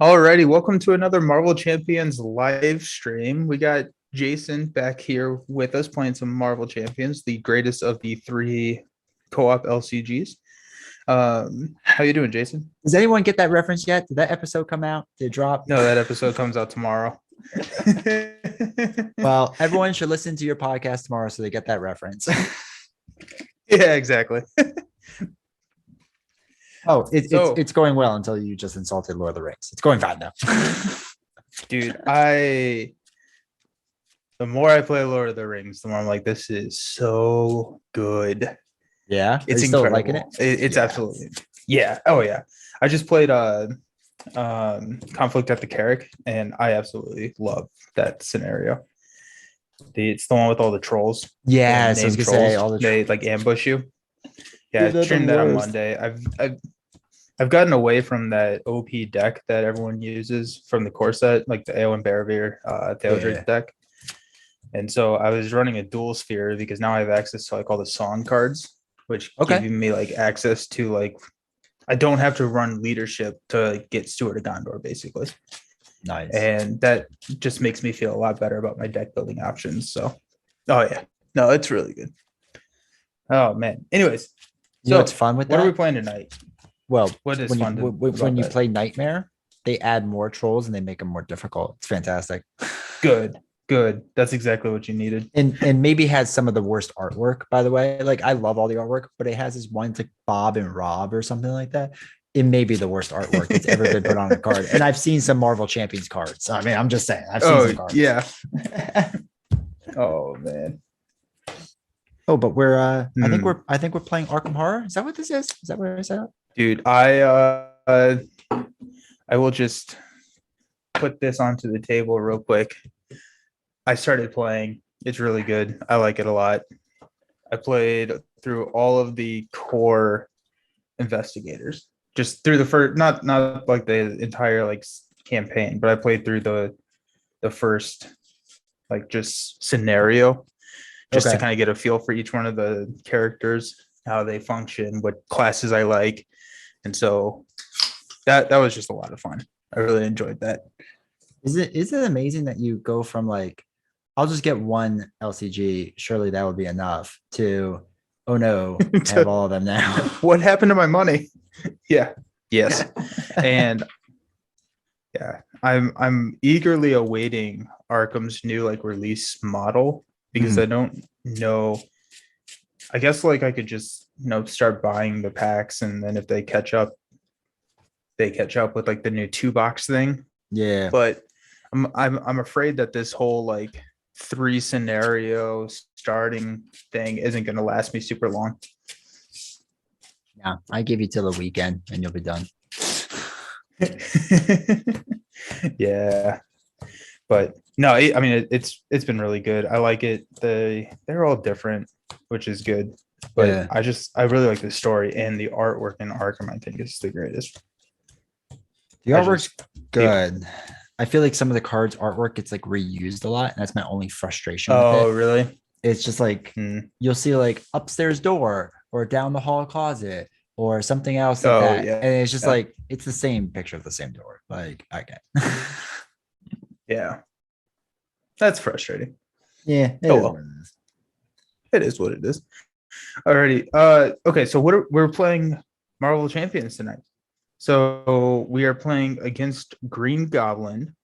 Alrighty, welcome to another Marvel Champions live stream. We got Jason back here with us playing some Marvel Champions, the greatest of the three co-op LCGs. How you doing, Jason? Does anyone get that reference yet? Did that episode come out? Did it drop? No, that episode comes out tomorrow. Well, everyone should listen to your podcast tomorrow so they get that reference. Yeah, exactly. Oh, it's going well until you just insulted Lord of the Rings. It's going fine now. Dude, the more I play Lord of the Rings, the more I'm like, this is so good. Yeah, It's still incredible. liking it. It's absolutely, yeah. Oh yeah. I just played Conflict at the Carrick, and I absolutely love that scenario. It's the one with all the trolls. Yeah, so I was gonna say all they like ambush you. Yeah, Dude, I streamed that on Monday. I've gotten away from that OP deck that everyone uses from the core set, like the Aowen Barrevere Theodred deck. And so I was running a dual sphere because now I have access to like all the song cards, which give me like access to like I don't have to run leadership to get Steward of Gondor, basically. Nice. And that just makes me feel a lot better about my deck building options. So, oh yeah, no, it's really good. Oh man. Anyways, you know what's fun with that? What are we playing tonight? Well, what is when you play Nightmare, they add more trolls and they make them more difficult. It's fantastic. Good. That's exactly what you needed. And maybe has some of the worst artwork, by the way. Like I love all the artwork, but it has this one like Bob and Rob or something like that. It may be the worst artwork that's ever been put on a card. And I've seen some Marvel Champions cards. I mean, I'm just saying. I've seen some cards. Yeah. Oh man. Oh, but we're I think we're playing Arkham Horror. Is that what this is? Is that what I said? Dude, I will just put this onto the table real quick. I started playing. It's really good. I like it a lot. I played through all of the core investigators, just through the first, not like the entire like campaign, but I played through the first like just scenario, just to kind of get a feel for each one of the characters, how they function, what classes I like. And so that was just a lot of fun. I really enjoyed that. Is it amazing that you go from like, I'll just get one LCG, surely that would be enough, to, oh no, I have all of them now. What happened to my money? Yeah. Yes. And yeah, I'm eagerly awaiting Arkham's new like release model because I don't know. I guess like I could just start buying the packs, and then if they catch up with like the new 2-box thing. Yeah. But I'm afraid that this whole like 3 scenario starting thing isn't going to last me super long. Yeah, I give you till the weekend and you'll be done. Yeah, but no, I mean it's been really good. I like it. They're all different, which is good. But yeah. I really like the story, and the artwork in Arkham I think is the greatest. The artwork's good. Yeah. I feel like some of the cards artwork gets like reused a lot, and that's my only frustration. Oh, really? It's just like you'll see like upstairs door or down the hall closet or something else like that. Yeah. And it's just like it's the same picture of the same door. Like okay. Yeah. That's frustrating. Yeah. It is what it is. Alrighty. Okay, so we're playing Marvel Champions tonight. So we are playing against Green Goblin.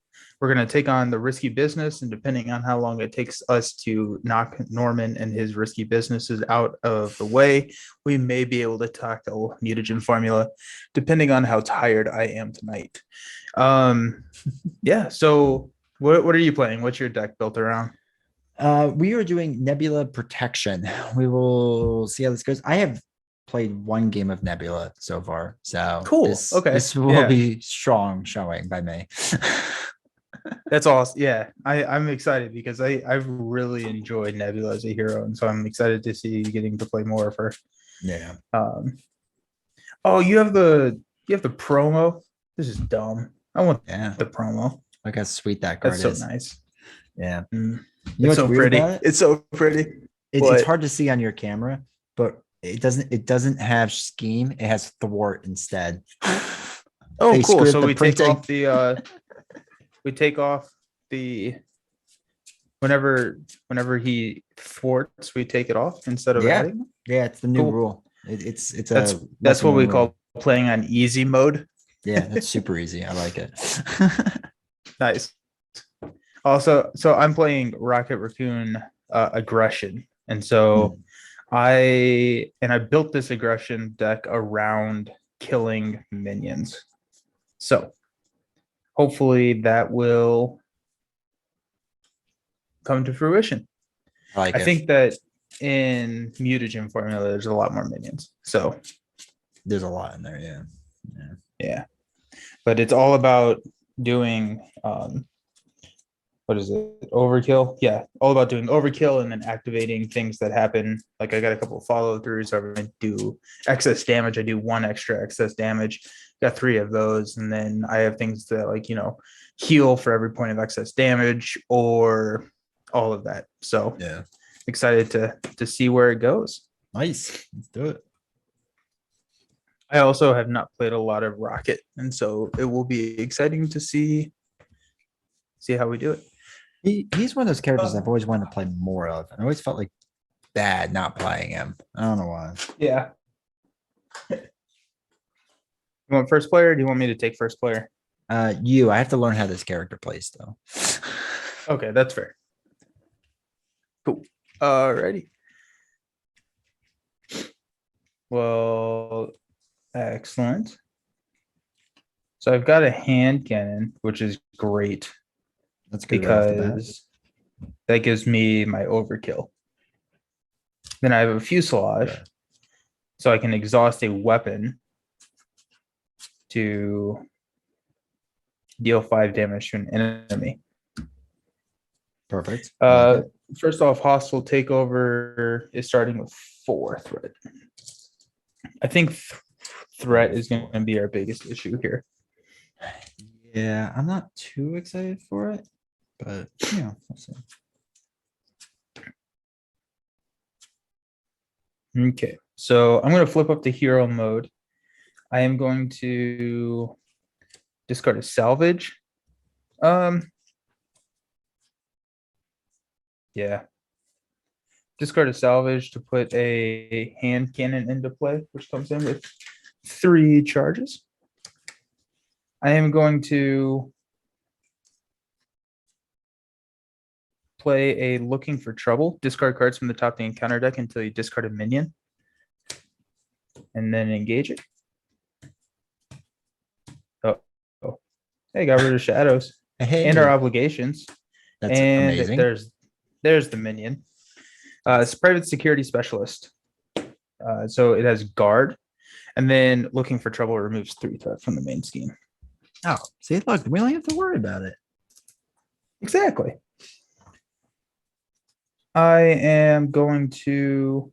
We're going to take on the Risky Business, and depending on how long it takes us to knock Norman and his risky businesses out of the way, we may be able to tackle Mutagen Formula, depending on how tired I am tonight. Yeah, so what are you playing? What's your deck built around? We are doing Nebula Protection. We will see how this goes. I have played one game of Nebula so far, so cool. This will be strong showing by me. That's awesome. Yeah, I'm excited because I've really enjoyed Nebula as a hero, and so I'm excited to see you getting to play more of her. Yeah. Oh, you have the promo. This is dumb. I want the promo. Look how sweet that card is. That's so nice. Yeah. It's so pretty. It's so pretty. It's hard to see on your camera, but it doesn't have scheme. It has thwart instead. Oh, They cool. screwed So the we take printing. off the we take off the whenever he thwarts, we take it off instead of Yeah. adding. Yeah, it's the new Cool. rule. It's That's a that's lesson what we learned rule. call playing on easy mode. Yeah, that's super easy. I like it. Nice. Also, so I'm playing Rocket Raccoon aggression, and so I built this aggression deck around killing minions. So hopefully that will come to fruition. I like I it. think that in mutagen formula, there's a lot more minions. So There's a lot in there. Yeah. yeah, but it's all about doing what is it? Overkill. Yeah, all about doing overkill and then activating things that happen. Like I got a couple of follow throughs. I'm gonna do excess damage. I do one extra excess damage. Got 3 of those, and then I have things that like heal for every point of excess damage or all of that. So Yeah. excited to see where it goes. Nice. Let's do it. I also have not played a lot of Rocket, and so it will be exciting to see how we do it. He's one of those characters I've always wanted to play more of. I always felt like bad not playing him. I don't know why. Yeah. You want first player? Or do you want me to take first player? I have to learn how this character plays though. Okay, that's fair. Cool. Alrighty. Well, excellent. So I've got a hand cannon, which is great That's good right off the bat. because that gives me my overkill. Then I have a fuselage, Okay. so I can exhaust a weapon to deal 5 damage to an enemy. Perfect. I like it. First off, hostile takeover is starting with 4 threat. I think threat is going to be our biggest issue here. Yeah, I'm not too excited for it, but we'll see. Okay, so I'm going to flip up to hero mode. I am going to discard a salvage. Yeah. Discard a salvage to put a hand cannon into play, which comes in with 3 charges. I am going to play a Looking for Trouble. Discard cards from the top of the encounter deck until you discard a minion. And then engage it. Oh. Hey, got rid of shadows. Hey, And our obligations. that's and amazing. there's the minion. It's private security specialist. So it has guard. And then Looking for Trouble removes 3 threat from the main scheme. Oh, see, look, we don't have to worry about it. Exactly. I am going to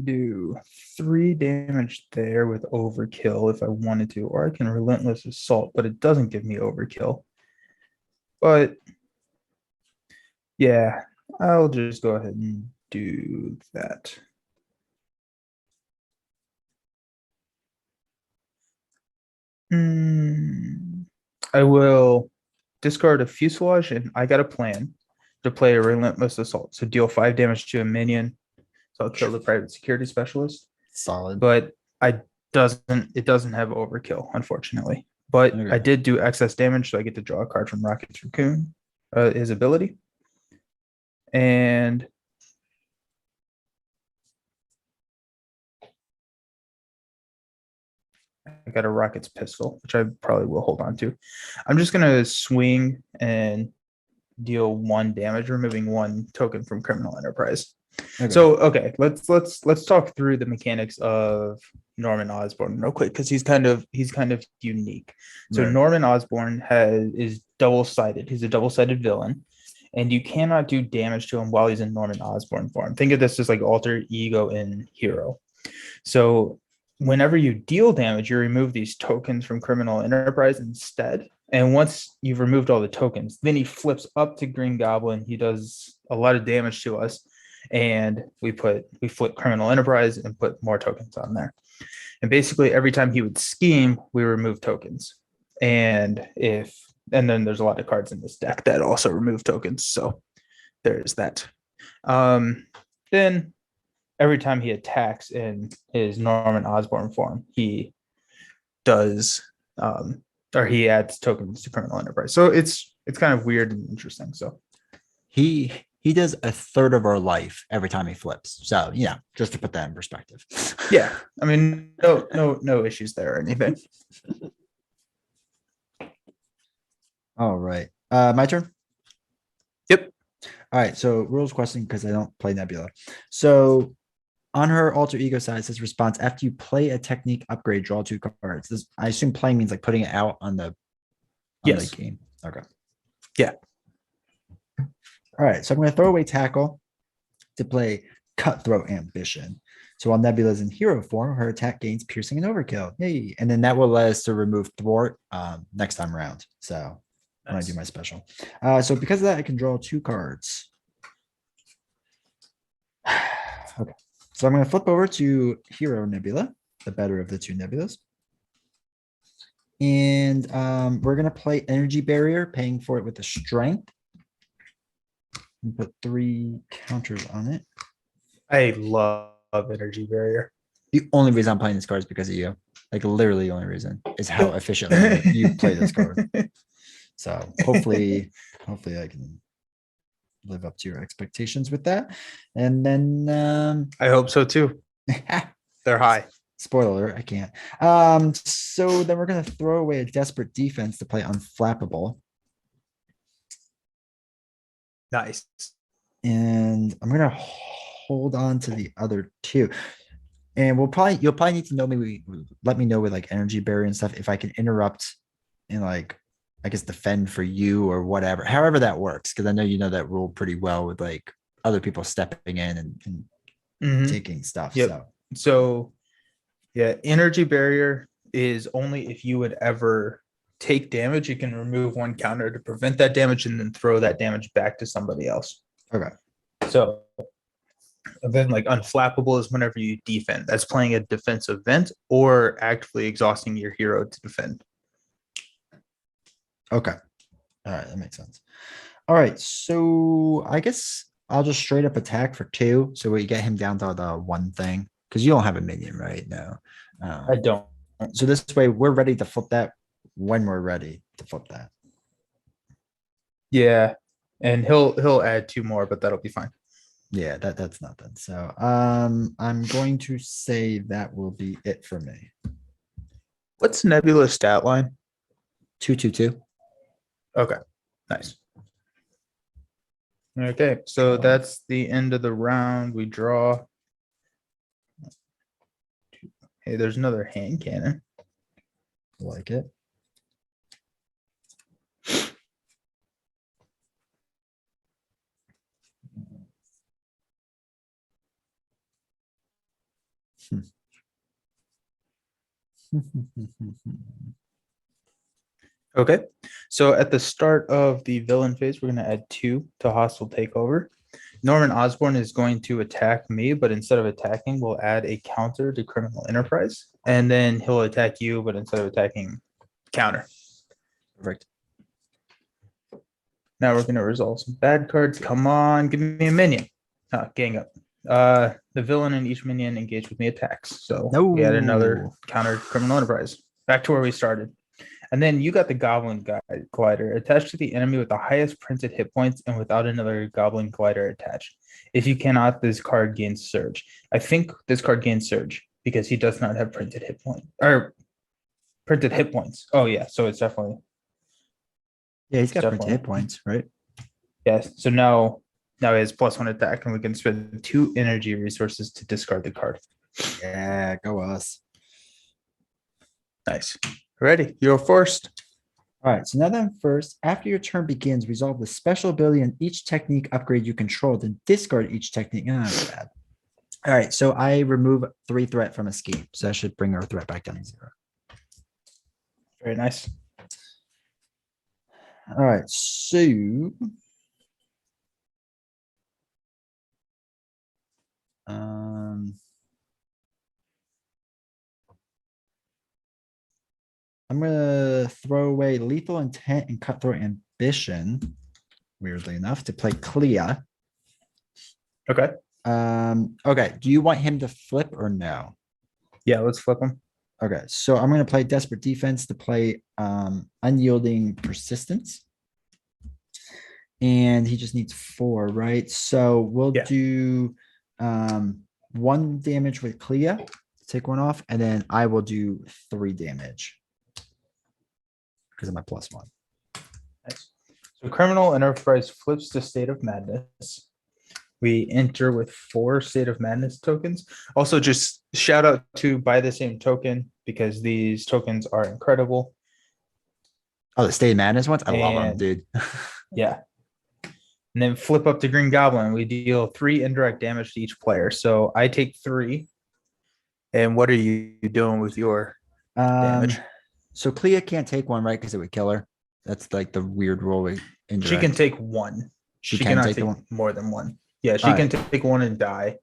do 3 damage there with overkill if I wanted to, or I can relentless assault, but it doesn't give me overkill. But yeah, I'll just go ahead and do that. I will discard a fuselage, and I got a plan to play a relentless assault. So deal 5 damage to a minion. So I'll kill the private security specialist. Solid. But it doesn't have overkill, unfortunately. But Okay. I did do excess damage, so I get to draw a card from Rocket's Raccoon, his ability. And I got a Rocket's pistol, which I probably will hold on to. I'm just gonna swing and deal 1 damage, removing 1 token from Criminal Enterprise. Okay. So okay, let's talk through the mechanics of Norman Osborn real quick because he's kind of unique. So Right. Norman Osborn is double-sided. He's a double-sided villain, and you cannot do damage to him while he's in Norman Osborn form. Think of this as like alter ego in hero. So whenever you deal damage, you remove these tokens from Criminal Enterprise instead. And once you've removed all the tokens, then he flips up to Green Goblin. He does a lot of damage to us, and we flip Criminal Enterprise and put more tokens on there. And basically every time he would scheme, we remove tokens. And then there's a lot of cards in this deck that also remove tokens. So there's that. Then every time he attacks in his Norman Osborn form, he does or he adds tokens to Criminal Enterprise. So it's kind of weird and interesting. So He does a third of our life every time he flips. So yeah, just to put that in perspective. yeah, I mean, no issues there or anything. All right. My turn. Yep. All right. So rules question because I don't play Nebula. So on her alter ego side, says response after you play a technique upgrade, draw 2 cards. This, I assume playing means like putting it out on the Yes. game. Okay. Yeah. All right. So I'm going to throw away tackle to play cutthroat ambition. So while Nebula's in hero form, her attack gains piercing and overkill. Yay. And then that will let us to remove thwart next time around. So when I do my special. So because of that, I can draw 2 cards. Okay. So I'm going to flip over to Hero Nebula, the better of the 2 Nebulas. And we're going to play Energy Barrier, paying for it with the Strength. And put 3 counters on it. I love Energy Barrier. The only reason I'm playing this card is because of you. Like literally the only reason is how efficiently you play this card. So hopefully I can live up to your expectations with that. And then I hope so too. They're high. Spoiler alert, I can't. So then we're gonna throw away a desperate defense to play Unflappable. Nice. And I'm gonna hold on to the other 2. And you'll probably need to know me. Let me know with like Energy Barrier and stuff if I can interrupt and like I guess defend for you or whatever, however that works. Because I know you know that rule pretty well with like other people stepping in and taking stuff. Yep. So yeah, Energy Barrier is only if you would ever take damage, you can remove 1 counter to prevent that damage and then throw that damage back to somebody else. Okay. So then like Unflappable is whenever you defend. That's playing a defensive event or actively exhausting your hero to defend. Okay. All right, that makes sense. All right, so I guess I'll just straight up attack for 2. So we get him down to the 1 thing because you don't have a minion right now. I don't. So this way we're ready to flip that when we're ready to flip that. Yeah, and he'll add 2 more, but that'll be fine. Yeah, that's nothing. So I'm going to say that will be it for me. What's Nebula's stat line? 2/2/2. Okay, nice. Okay, so that's the end of the round. We draw. Hey, there's another hand cannon. Like it. Okay, so at the start of the villain phase, we're going to add 2 to hostile takeover. Norman Osborn is going to attack me, but instead of attacking, we'll add a counter to Criminal Enterprise. And then he'll attack you, but instead of attacking, counter. Perfect. Now we're going to resolve some bad cards. Come on, give me a minion. Gang up. The villain and each minion engage with me attacks. So we had another counter Criminal Enterprise. Back to where we started. And then you got the Goblin Glider attached to the enemy with the highest printed hit points and without another Goblin Glider attached. If you cannot, this card gains Surge. I think this card gains Surge because he does not have printed hit point or printed hit points. Oh yeah, so it's definitely. Yeah, he's got printed hit points, right? Yes. So now he has +1 attack, and we can spend 2 energy resources to discard the card. Yeah, go us. Nice. Ready? You're first. All right, so now that I'm first, after your turn begins, resolve the special ability on each technique upgrade you control, then discard each technique. Ah, that's bad. All right, so I remove 3 threat from escape. So that should bring our threat back down to 0. Very nice. All right, so I'm gonna throw away lethal intent and cutthroat ambition, weirdly enough, to play Clea. Okay. Okay. Do you want him to flip or no? Yeah, let's flip them. Okay, so I'm gonna play desperate defense to play unyielding persistence. And he just needs 4, right? So we'll Yeah. do 1 damage with Clea, take 1 off, and then I will do 3 damage because of my +1. Nice. So Criminal Enterprise flips to State of Madness. We enter with 4 State of Madness tokens. Also, just shout out to buy the same token because these tokens are incredible. Oh, the State of Madness ones? I love them, And- dude. Yeah. And then flip up to Green Goblin. We deal 3 indirect damage to each player. So I take 3. And what are you doing with your damage? So Clea can't take 1, right? Because it would kill her. That's like the weird rule with indirect. She can take 1. She She can cannot take the take one? more than 1. Yeah, she All can take 1 and die.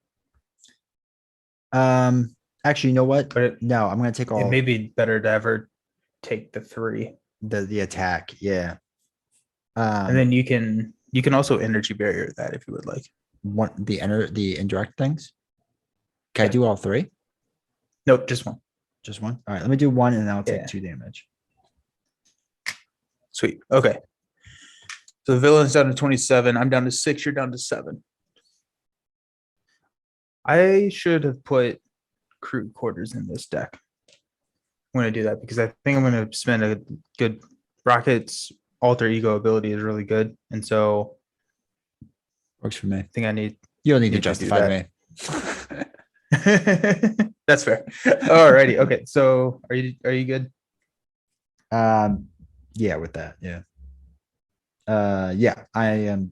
Actually, you know what? But it, No, I'm gonna take it all may be better to ever take the 3. the attack. Yeah. And then you can also energy barrier that if you would like. The indirect things. Can I Yeah. do all 3? Nope, just 1. Just 1. All right, let me do 1 and then I'll take Yeah. 2 damage. Sweet. Okay. So the villain's down to 27. I'm down to 6. You're down to 7. I should have put crew quarters in this deck. I'm going to do that because I think I'm going to spend a good Rocket's alter ego ability is really good. And so Works for me. I think I need. You don't need to Need to do justify that. me. That's fair. Alrighty. Okay. So are you good? Yeah, with that. Yeah. Yeah, I am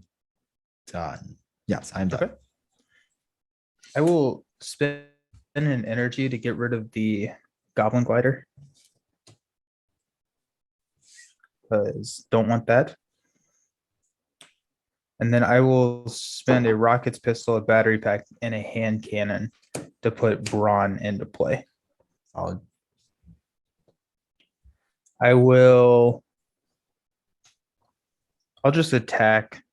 done. Yes, I'm done. Okay. I will spend an energy to get rid of the Goblin Glider. Because don't want that. And then I will spend a rockets pistol, a battery pack, and a hand cannon to put Brawn into play. Solid. I'll just attack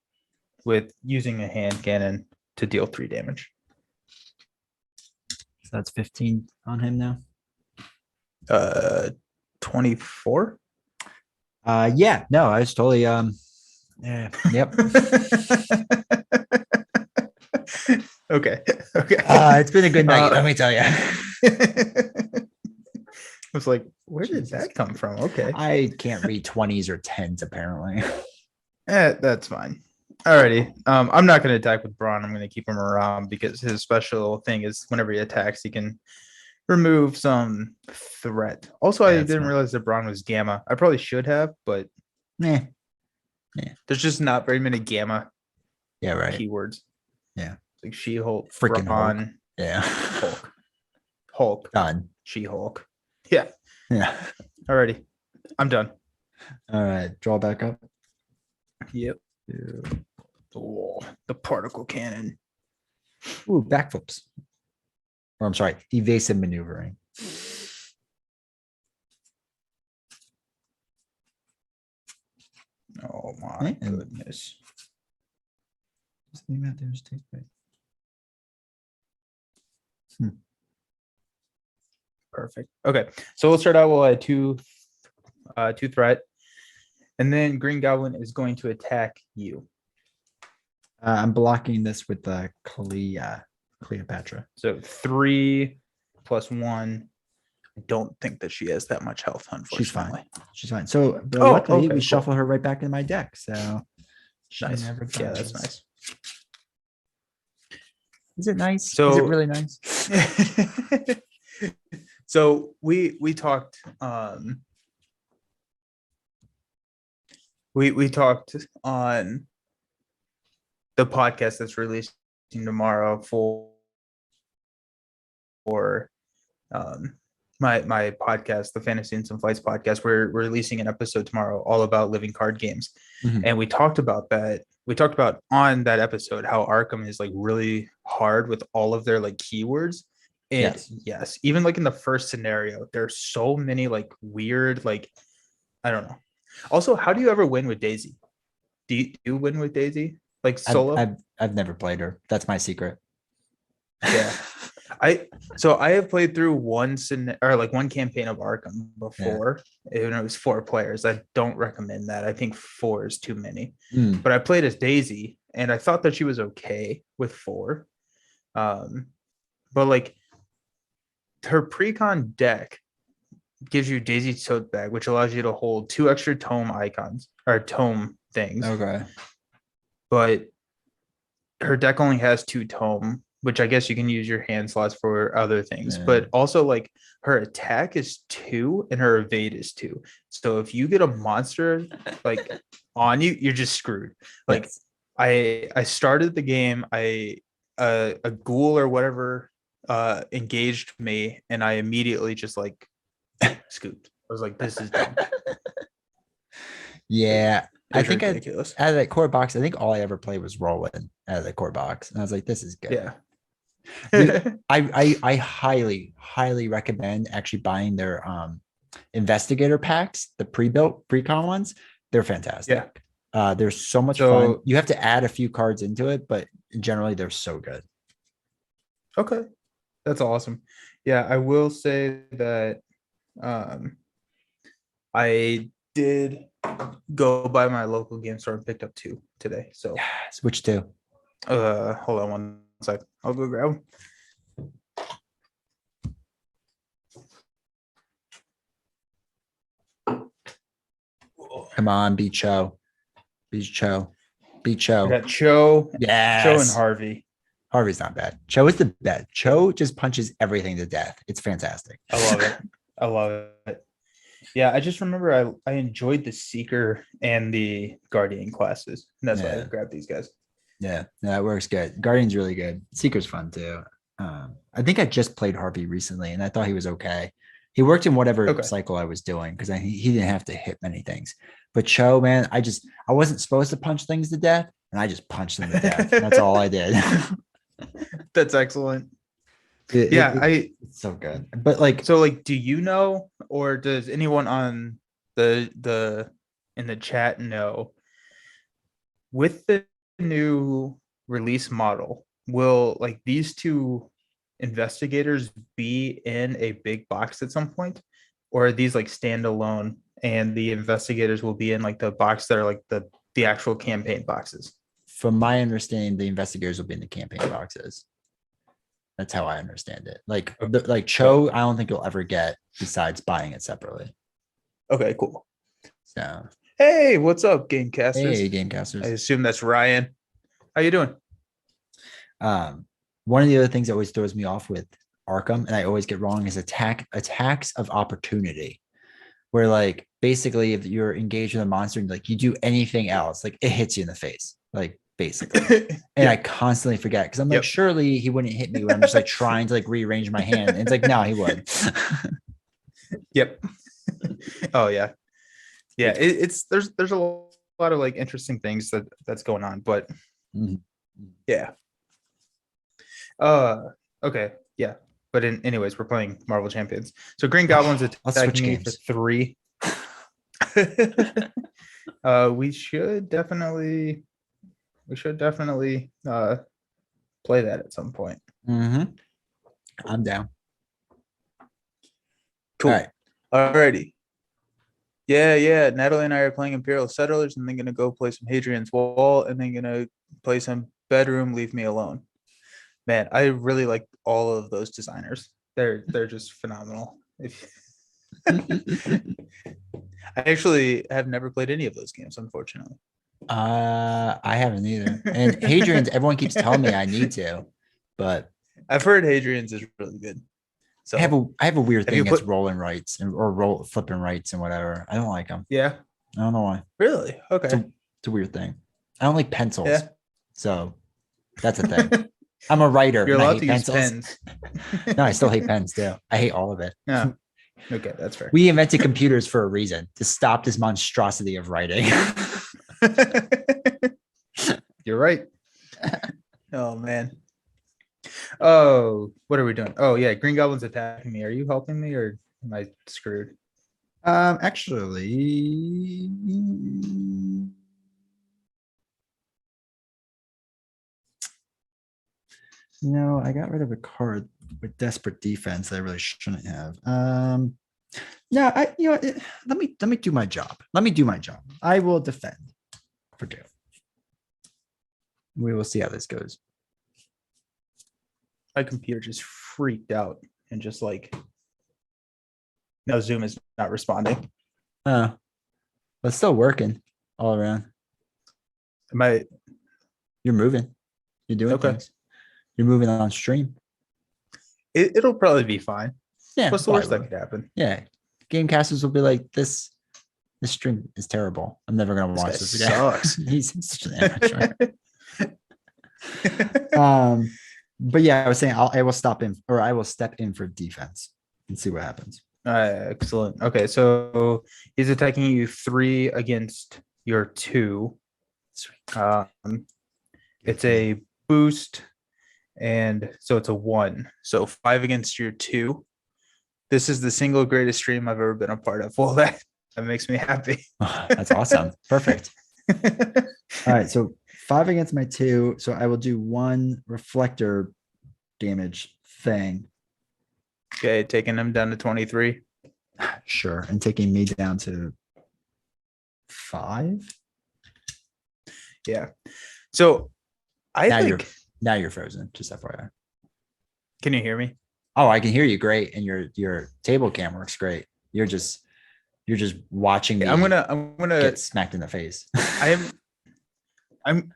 with using a hand cannon to deal 3 damage. So that's 15 on him now. 24. Yeah, no, I was totally yeah, yep. Okay. Okay. It's been a good night, let me tell you. I was like, where did Jesus that come from? Okay. I can't read 20s or 10s apparently. That's fine. Alrighty. I'm not going to attack with Braun. I'm going to keep him around because his special thing is whenever he attacks, he can remove some threat. Also, I That's didn't smart. realize that Braun was gamma. I probably should have, but Yeah. there's just not very many gamma Yeah, right. keywords. Yeah. Like She-Hulk, Freaking Hulk. Braun, Yeah. Hulk, Done. She-Hulk. Yeah. Yeah. Alrighty. I'm done. All right. Draw back up. Yep. Oh, the particle cannon. Ooh, backflips. Or I'm sorry, evasive maneuvering. Oh my Right, and- goodness. Perfect. Okay. So we'll start out with a two threat. And then Green Goblin is going to attack you. I'm blocking this with the Cleopatra. So 3 + 1. I don't think that she has that much health, She's fine. unfortunately. She's fine. So but Oh, luckily okay, we cool. shuffle her right back in my deck. So she Nice. never Yeah, that's dies. nice. Is it nice? Is So- it really nice? So we talked we talked on the podcast that's releasing tomorrow for um my podcast, the Fantasy and Some Fights podcast. We're releasing an episode tomorrow all about living card games. Mhm. And we talked about that. We talked about on that episode how Arkham is like really hard with all of their like keywords. And Yes. yes, even like in the first scenario, there's so many like weird, like I don't know. Also, how do you ever win with Daisy? Do you win with Daisy? Like I've solo? I've I've never played her. That's my secret. Yeah. I have played through one campaign of Arkham Yeah. before, and it was 4 players. I don't recommend that. I think 4 is too many. Mm. But I played as Daisy, and I thought that she was okay with 4. Um, but like her precon deck gives you Daisy's tote bag, which allows you to hold 2 extra tome icons or tome things. Okay. But her deck only has 2 tome, which I guess you can use your hand slots for other things. Yeah. But also, like her attack is 2 and her evade is 2. So if you get a monster like on you, you're just screwed. Like Yes. I started the game, a ghoul or whatever engaged me, and I immediately just like scooped. I was like, this is dumb. Yeah. I It's think ridiculous. out of that core box, I think all I ever played was Roland out of the core box. And I was like, this is good. Yeah. Dude, I highly, highly recommend actually buying their investigator packs, the pre-built pre-con ones. They're fantastic. They're so much fun. So You have to add a few cards into it, but generally they're so good. okay. That's awesome. Yeah, I will say that I did go by my local game store and picked up 2 today. So Yes, which two? hold on one sec. I'll go grab 'em. Come on, beat Cho. Beat Cho. Beat I Cho. got Cho and Yes. Harvey. Harvey's not bad. Cho is the best. Cho just punches everything to death. It's fantastic. I love it. I love it. Yeah, I just remember I enjoyed the Seeker and the Guardian classes. And that's why I Yeah. grabbed these guys. Yeah, that works good. Guardian's really good. Seeker's fun too. I think I just played Harvey recently, and I thought he was okay. He worked in whatever Okay. cycle I was doing because he didn't have to hit many things. But Cho, man, I wasn't supposed to punch things to death, and I just punched them to death. That's all I did. That's excellent. It- Yeah, it's so good. But like, so like do you know, or does anyone on the in the chat know, with the new release model, will like these 2 investigators be in a big box at some point, or are these like standalone and the investigators will be in like the box that are like the actual campaign boxes? from my understanding, the investigators will be in the campaign boxes. That's how I understand it. Like, like Cho, I don't think you'll ever get besides buying it separately. Okay, cool. So, Hey, what's up, Gamecasters? hey, I Gamecasters. assume that's Ryan. How you doing? One of the other things that always throws me off with Arkham, and I always get wrong, is attacks of opportunity, where like basically if you're engaged with a monster and like you do anything else, like it hits you in the face, like basically. And I constantly forget because I'm like, Yep. surely he wouldn't hit me when I'm just like trying to like rearrange my hand. And it's like, no, he would. Yep. Oh yeah. Yeah. It's there's a lot of like interesting things that's going on, but Mhm. yeah. Okay. Yeah. But anyways, we're playing Marvel Champions. So Green Goblin's Let's switch attacking me for games. 3. We should definitely play that at some point. Mhm. I'm down. Cool. All right. Alrighty. Yeah. Natalie and I are playing Imperial Settlers, and then gonna go play some Hadrian's Wall, and then gonna play some Bedroom Leave Me Alone. Man, I really like all of those designers. They're just phenomenal. I actually have never played any of those games, unfortunately. I haven't either. And Hadrian's, everyone keeps telling me I need to, but I've heard Hadrian's is really good. So I have a weird Have thing you against put- rolling rights or roll flipping rights and whatever. I don't like them. yeah. I don't know why. Really? It's a, Okay. it's a weird thing. I don't like pencils. Yeah. So that's a thing. I'm a writer You're and I allowed hate to use pencils. pens. No, I still hate pens too. I hate all of it. Yeah. Okay, that's fair. We invented computers for a reason to stop this monstrosity of writing. You're right. Oh man. Oh, what are we doing? Oh yeah, Green Goblin's attacking me. Are you helping me or am I screwed? Actually, no, I got rid of a card with desperate defense that I really shouldn't have. No, let me do my job. Let me do my job. I will defend for 2. We will see how this goes. My computer just freaked out and just like no, Zoom is not responding. But it's still working all around. Am I You're moving. You're doing Okay. things. You're moving on stream. it'll probably be fine. Yeah. What's the worst that probably could happen? will. Yeah. Gamecasters will be like, this stream is terrible. I'm never gonna watch This this guy again. sucks. He's such an amateur. But yeah, I was saying I will step in for defense and see what happens. Excellent. Okay, so he's attacking you 3 against your 2. It's a boost, and so it's a 1. So 5 against your 2. This is the single greatest stream I've ever been a part of. Well, that makes me happy. That's awesome. Perfect. All right, so 5 against my 2. So I will do 1 reflector damage thing. Okay, taking him down to 23. Sure, and taking me down to 5. Yeah. So I Now think. Now you're frozen. Just FYI. Can you hear me? Oh, I can hear you great, and your table cam works great. You're just watching me. I'm gonna get smacked in the face. I'm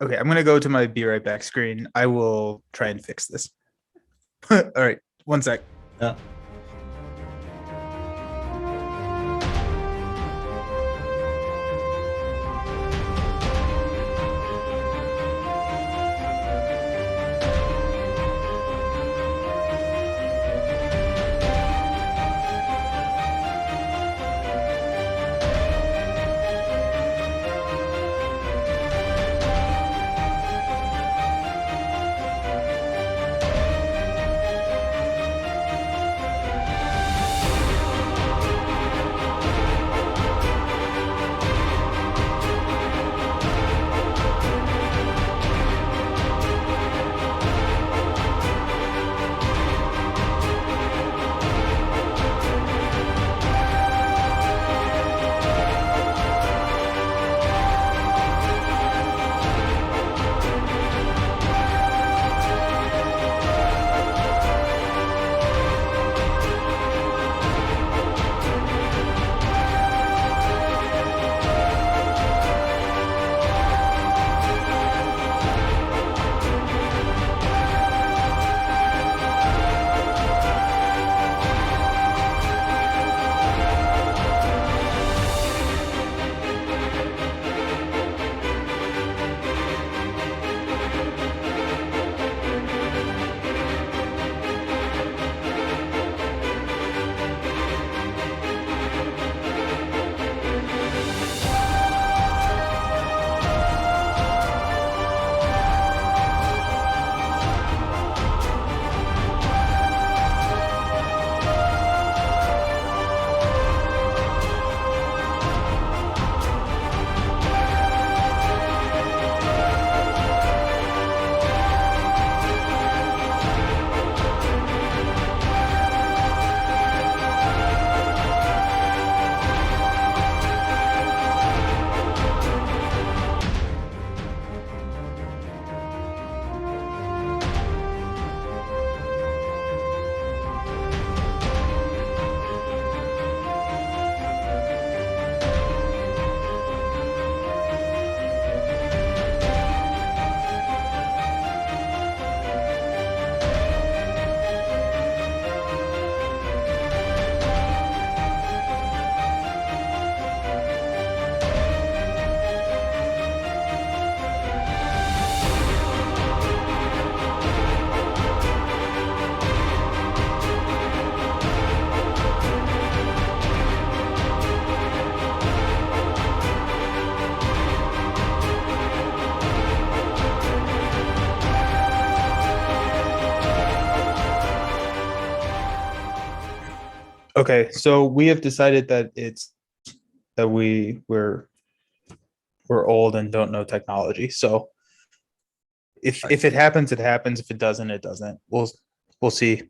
okay. I'm gonna go to my be right back screen. I will try and fix this. All right, 1 sec. Yeah. Okay, so we have decided that it's that we're old and don't know technology. So if it happens, it happens. If it doesn't, it doesn't. We'll see.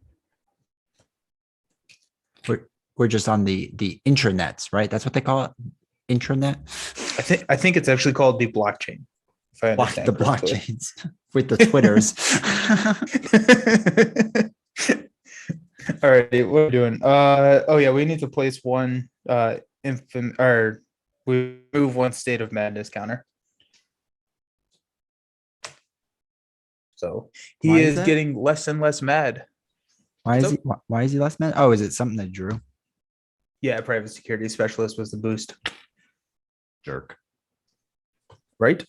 We're just on the intranets, right? That's what they call it. Intranet. I think it's actually called the blockchain. If I Block understand the correctly. blockchains with the Twitters. All right, what are we doing? Oh yeah, we need to place one or we move one state of madness counter. So he Why is is that? getting less and less mad. Why is So- he? Why is he less mad? Oh, is it something that drew? Yeah, private security specialist was the boost, Jerk. right?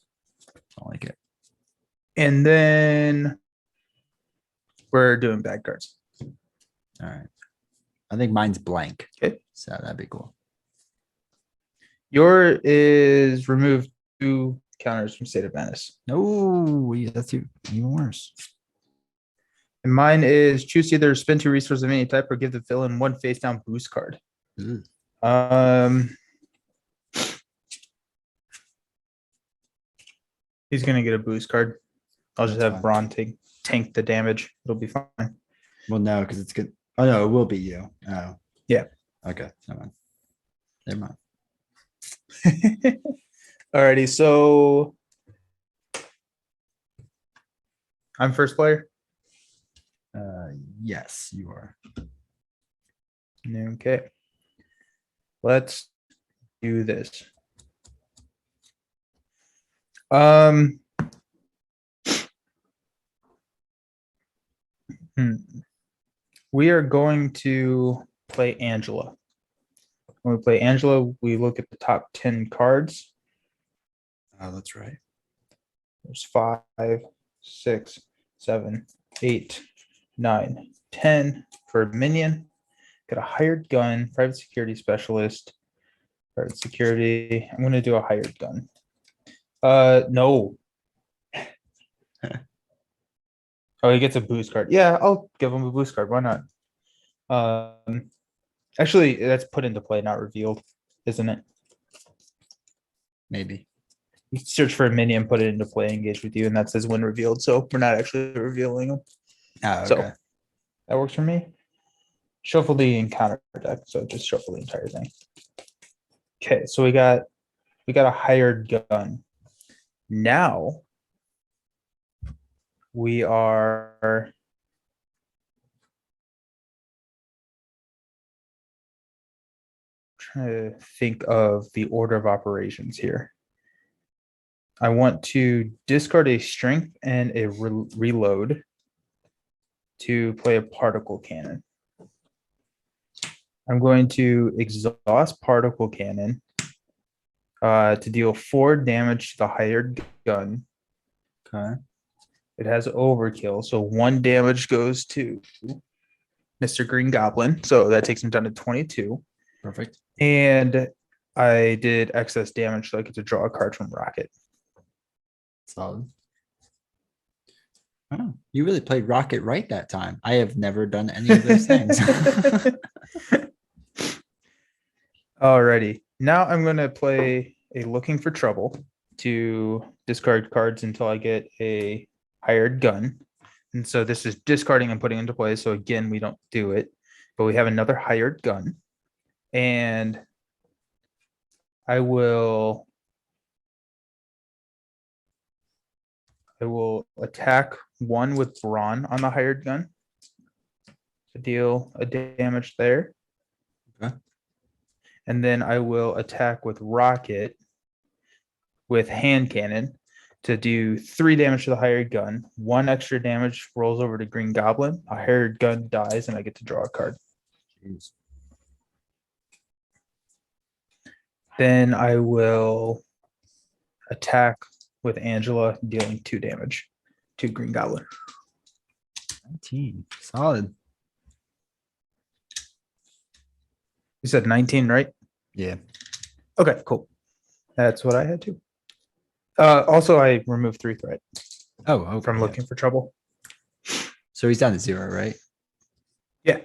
I like it. And then we're doing bad cards. All right. I think mine's blank. Okay. So that'd be cool. Your is remove 2 counters from state of madness. No, that's even worse. And mine is choose either spend 2 resources of any type or give the villain 1 face down boost card. Ugh. He's gonna get a boost card. I'll just That's have fine. Braun tank the damage. It'll be fine. Well, no, because it's good. Oh no, it will be you. Oh. Yeah. Okay. Never mind. Never mind. Alrighty, so I'm first player. Yes, you are. Okay. Let's do this. We are going to play Angela. When we play Angela, we look at the top 10 cards. Oh, that's right. There's 5, 6, 7, 8, 9, 10 for a minion. Got a hired gun, private security specialist, private security. I'm going to do a hired gun. No. Oh, he gets a boost card. Yeah, I'll give him a boost card. Why not? Actually, that's put into play, not revealed, isn't it? Maybe. You search for a minion, put it into play, engage with you, and that says when revealed. So we're not actually revealing them. Oh, okay. So that works for me. Shuffle the encounter deck. So just shuffle the entire thing. Okay, so we got a hired gun. Now we are trying to think of the order of operations here. I want to discard a strength and a reload to play a particle cannon. I'm going to exhaust particle cannon to deal 4 damage to the hired gun. Okay. It has overkill, so 1 damage goes to Mr. Green Goblin. So that takes him down to 22. Perfect. And I did excess damage, so I get to draw a card from Rocket. Solid. Oh, you really played Rocket right that time. I have never done any of those things. Alrighty. Now I'm going to play a Looking for Trouble to discard cards until I get a hired gun. And so this is discarding and putting into play. So again, we don't do it, but we have another hired gun. And I will attack 1 with Brawn on the hired gun to deal a damage there. Okay. And then I will attack with Rocket with hand cannon to do 3 damage to the hired gun. 1 extra damage rolls over to Green Goblin. A hired gun dies, and I get to draw a card. Jeez. Then I will attack with Angela, dealing 2 damage to Green Goblin. 19. Solid. You said 19, right? Yeah. Okay, cool. That's what I had to. Also, I removed 3 threat Oh, okay. from yeah. Looking for Trouble. So he's down to 0, right? Yeah.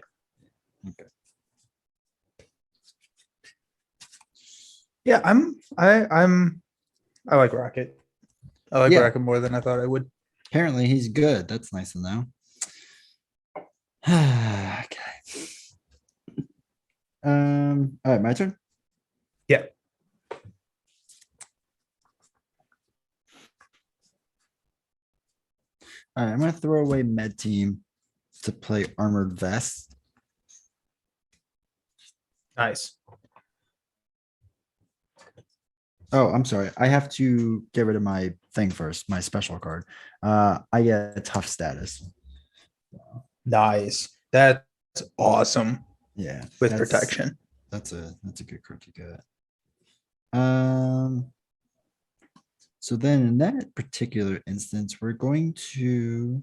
Okay. Yeah, I like Rocket. I like Yeah. Rocket more than I thought I would. Apparently he's good. That's nice to know. Okay. All right, my turn. Yeah. All right, I'm gonna throw away med team to play armored vest. Nice. Oh, I'm sorry. I have to get rid of my thing first, my special card. I get a tough status. Nice. That's awesome Yeah, with protection. that's a good card to get. So then in that particular instance, we're going to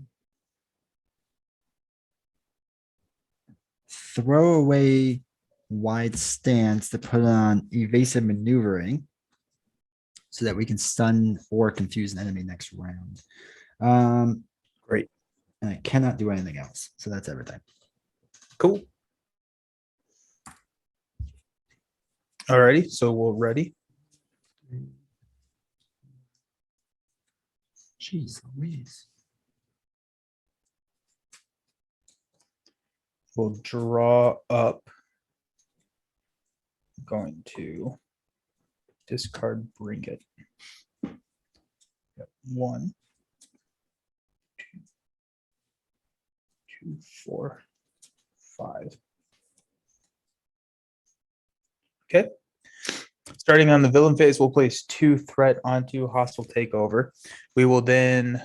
throw away wide stance to put on evasive maneuvering so that we can stun or confuse an enemy next round. Great. And I cannot do anything else. So that's everything. Cool. Alrighty, so we're ready. Jeez Louise. We'll draw up. Going to discard bring it. Yep. 1, 2, 2, 4, 5. Okay. Starting on the villain phase, we'll place 2 threat onto hostile takeover. We will then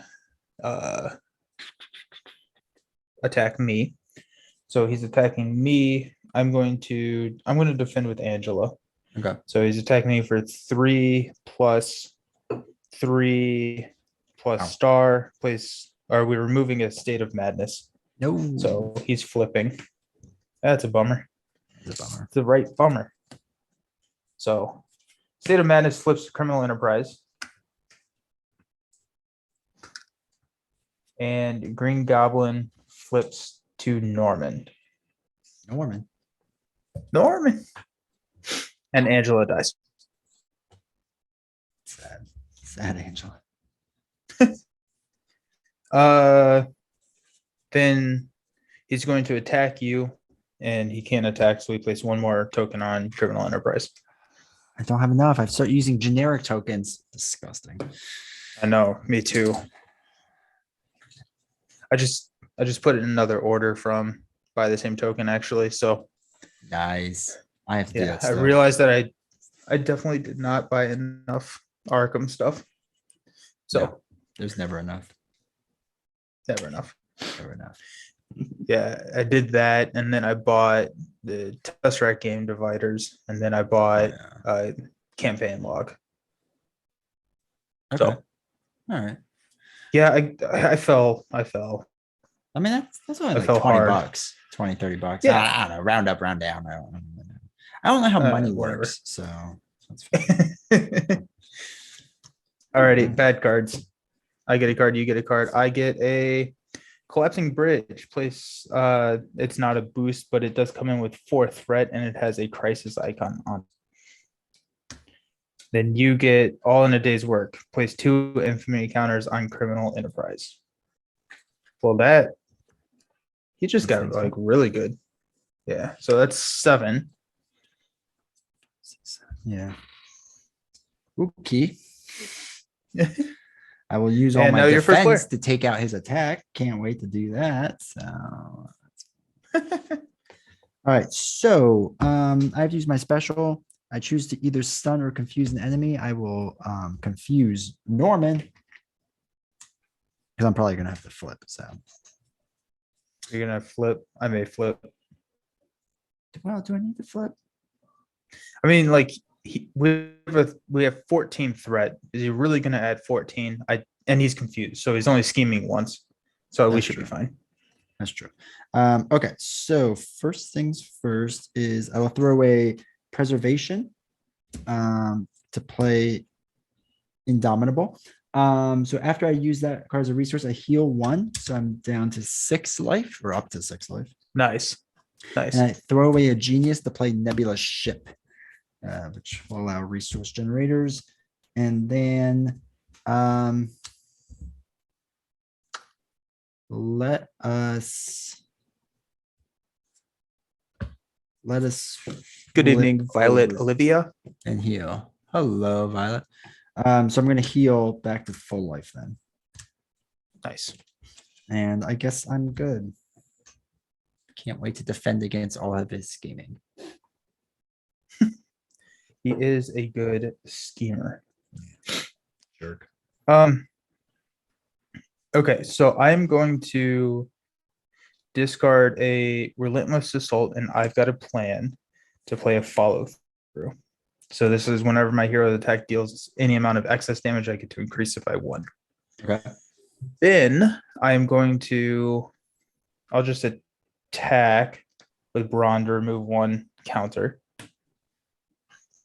attack me. So he's attacking me. I'm going to defend with Angela. Okay. So he's attacking me for 3 plus 3 plus Ow. star. Place are we removing a state of madness? No. So he's flipping. That's a bummer. It's a bummer. It's a right bummer. So state of madness flips to criminal enterprise. And Green Goblin flips to Norman. Norman. And Angela dies. Sad. Sad Angela. Then he's going to attack you, and he can't attack, so we place 1 more token on criminal enterprise. I don't have enough. I've started using generic tokens. Disgusting. I know, me too. I just put it in another order from by the same token actually. So Nice. I have to do yeah, that I still. realized that I definitely did not buy enough Arkham stuff. So No. There's never enough. never enough. Never enough. Yeah, I did that, and then I bought the Tesseract game dividers, and then I bought campaign log. Okay. So All right. yeah, I fell. I mean, that's only I like fell 20 hard. bucks, 20, 30 bucks. Yeah. I don't know. Round up, round down. I don't know how money Whatever. works. So that's fine. Alrighty, bad cards. I get a card, you get a card. I get a collapsing bridge. Place it's not a boost, but it does come in with 4 threat and it has a crisis icon on. Then you get all in a day's work. Place 2 infamy counters on criminal enterprise. Well, that he just got like really good. Yeah, so that's 7. Yeah. Okay. I will use all And my now your first player. defense to take out his attack. Can't wait to do that. So all right. So I have to use my special. I choose to either stun or confuse an enemy. I will confuse Norman. Because I'm probably gonna have to flip. So You're gonna flip. I may flip. well, do I need to flip? I mean, like we have 14 threat. Is he really going to add 14? And he's confused, so he's only scheming once. So we should be fine. That's true. Okay, so first things first is I will throw away preservation to play Indomitable. So after I use that card as a resource, I heal 1, so I'm down to 6 life or up to 6 life. Nice. And I throw away a genius to play Nebula Ship. which will allow resource generators. And then let us Good evening, flip Violet over Olivia. and heal. Hello, Violet. So I'm gonna heal back to full life then. Nice. And I guess I'm good. Can't wait to defend against all of his scheming. He is a good schemer. Jerk. Okay, so I'm going to discard a Relentless Assault, and I've got a plan to play a follow through. So this is whenever my hero attack deals any amount of excess damage, I get to increase it by 1. Okay. Then I'm going to, I'll just attack with Brawn to remove 1 counter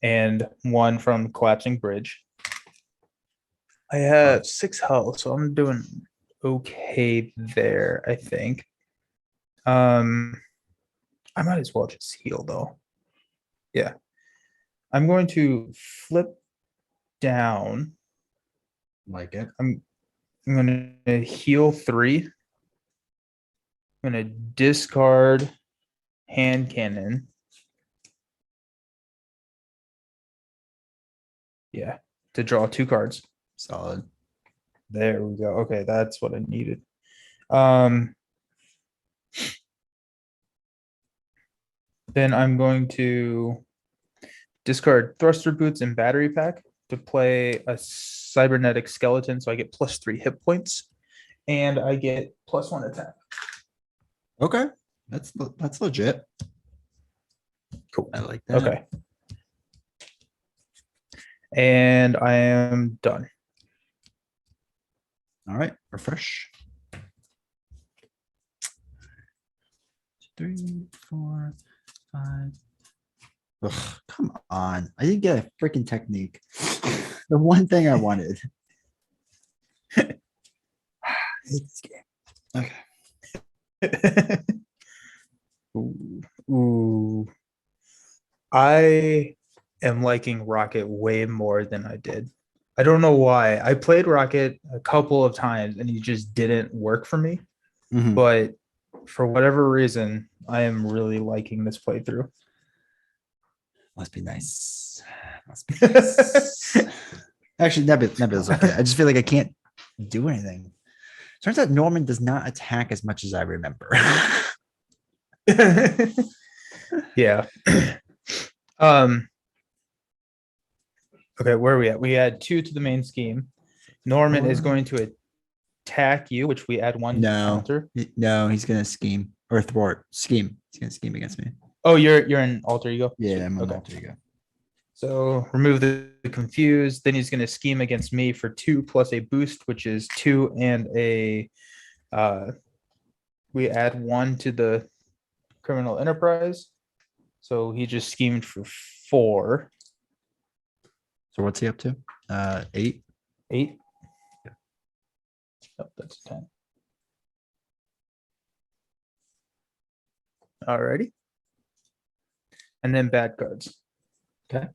and 1 from Collapsing Bridge. I have 6 health, so I'm doing okay there, I think. I might as well just heal though. Yeah. I'm going to flip down. Like it. I'm going to heal 3. I'm going to discard hand cannon. Yeah, to draw 2 cards. Solid. There we go. Okay, that's what I needed. Then I'm going to discard thruster boots and battery pack to play a cybernetic skeleton, so I get +3 hit points, and I get +1 attack. Okay. That's legit. Cool. I like that. Okay. And I am done. All right. Refresh. 3, 4, 5. Ugh, come on. I didn't get a freaking technique. The one thing I wanted. I hate this game. Okay. Ooh. I am liking Rocket way more than I did. I don't know why. I played Rocket a couple of times and he just didn't work for me. Mhm. But for whatever reason, I am really liking this playthrough. Must be nice. Must be nice. Actually, Nebula's okay. I just feel like I can't do anything. Turns out Norman does not attack as much as I remember. Yeah. Okay, where are we at? We add 2 to the main scheme. Norman is going to attack you, which we add 1 counter. No, he's gonna scheme or thwart. Scheme. He's gonna scheme against me. Oh, you're in alter ego? Yeah, I'm on Okay. alter ego. So remove the confused. Then he's going to scheme against me for 2 plus a boost, which is 2 and a. We add 1 to the criminal enterprise. So he just schemed for 4. So what's he up to? 8. 8. Oh, that's 10. Alrighty. And then bad cards. Okay.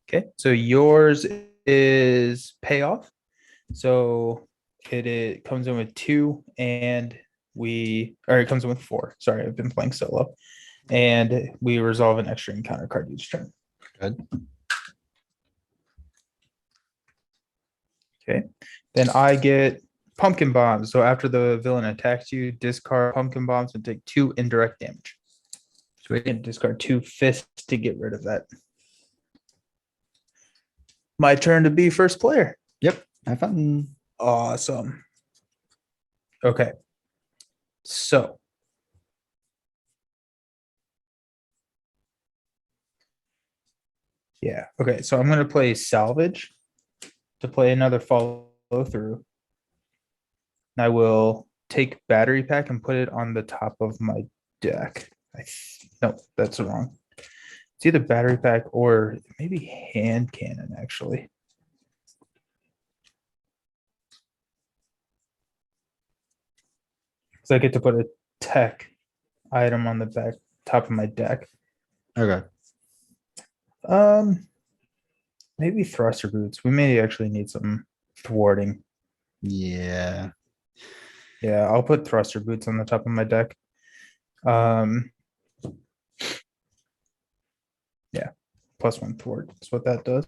Okay. So yours is payoff. So it comes in with 2 and it comes in with 4. Sorry, I've been playing solo. And we resolve an extra encounter card each turn. Good. Okay. Then I get pumpkin bombs. So after the villain attacks you, discard pumpkin bombs and take 2 indirect damage. Sweet. And discard 2 fists to get rid of that. My turn to be first player. Yep. Have fun. Awesome. Okay. So yeah. Okay. So I'm going to play salvage to play another follow through. I will take battery pack and put it on the top of my deck. No, that's wrong. It's either battery pack or maybe hand cannon, actually. So I get to put a tech item on the back top of my deck. Okay. Maybe thruster boots. We may actually need some thwarting. Yeah. Yeah, I'll put thruster boots on the top of my deck. Um, yeah, +1 thwart is what that does.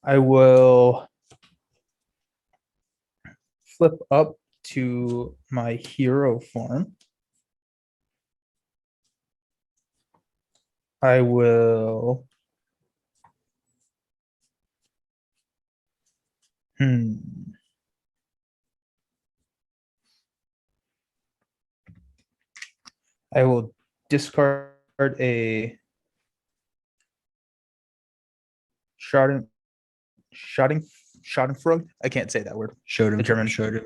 I will flip up to my hero form. I will. I will discard a sharding, Schadenfreude. I can't say that word. Showed him. The German. Showed him.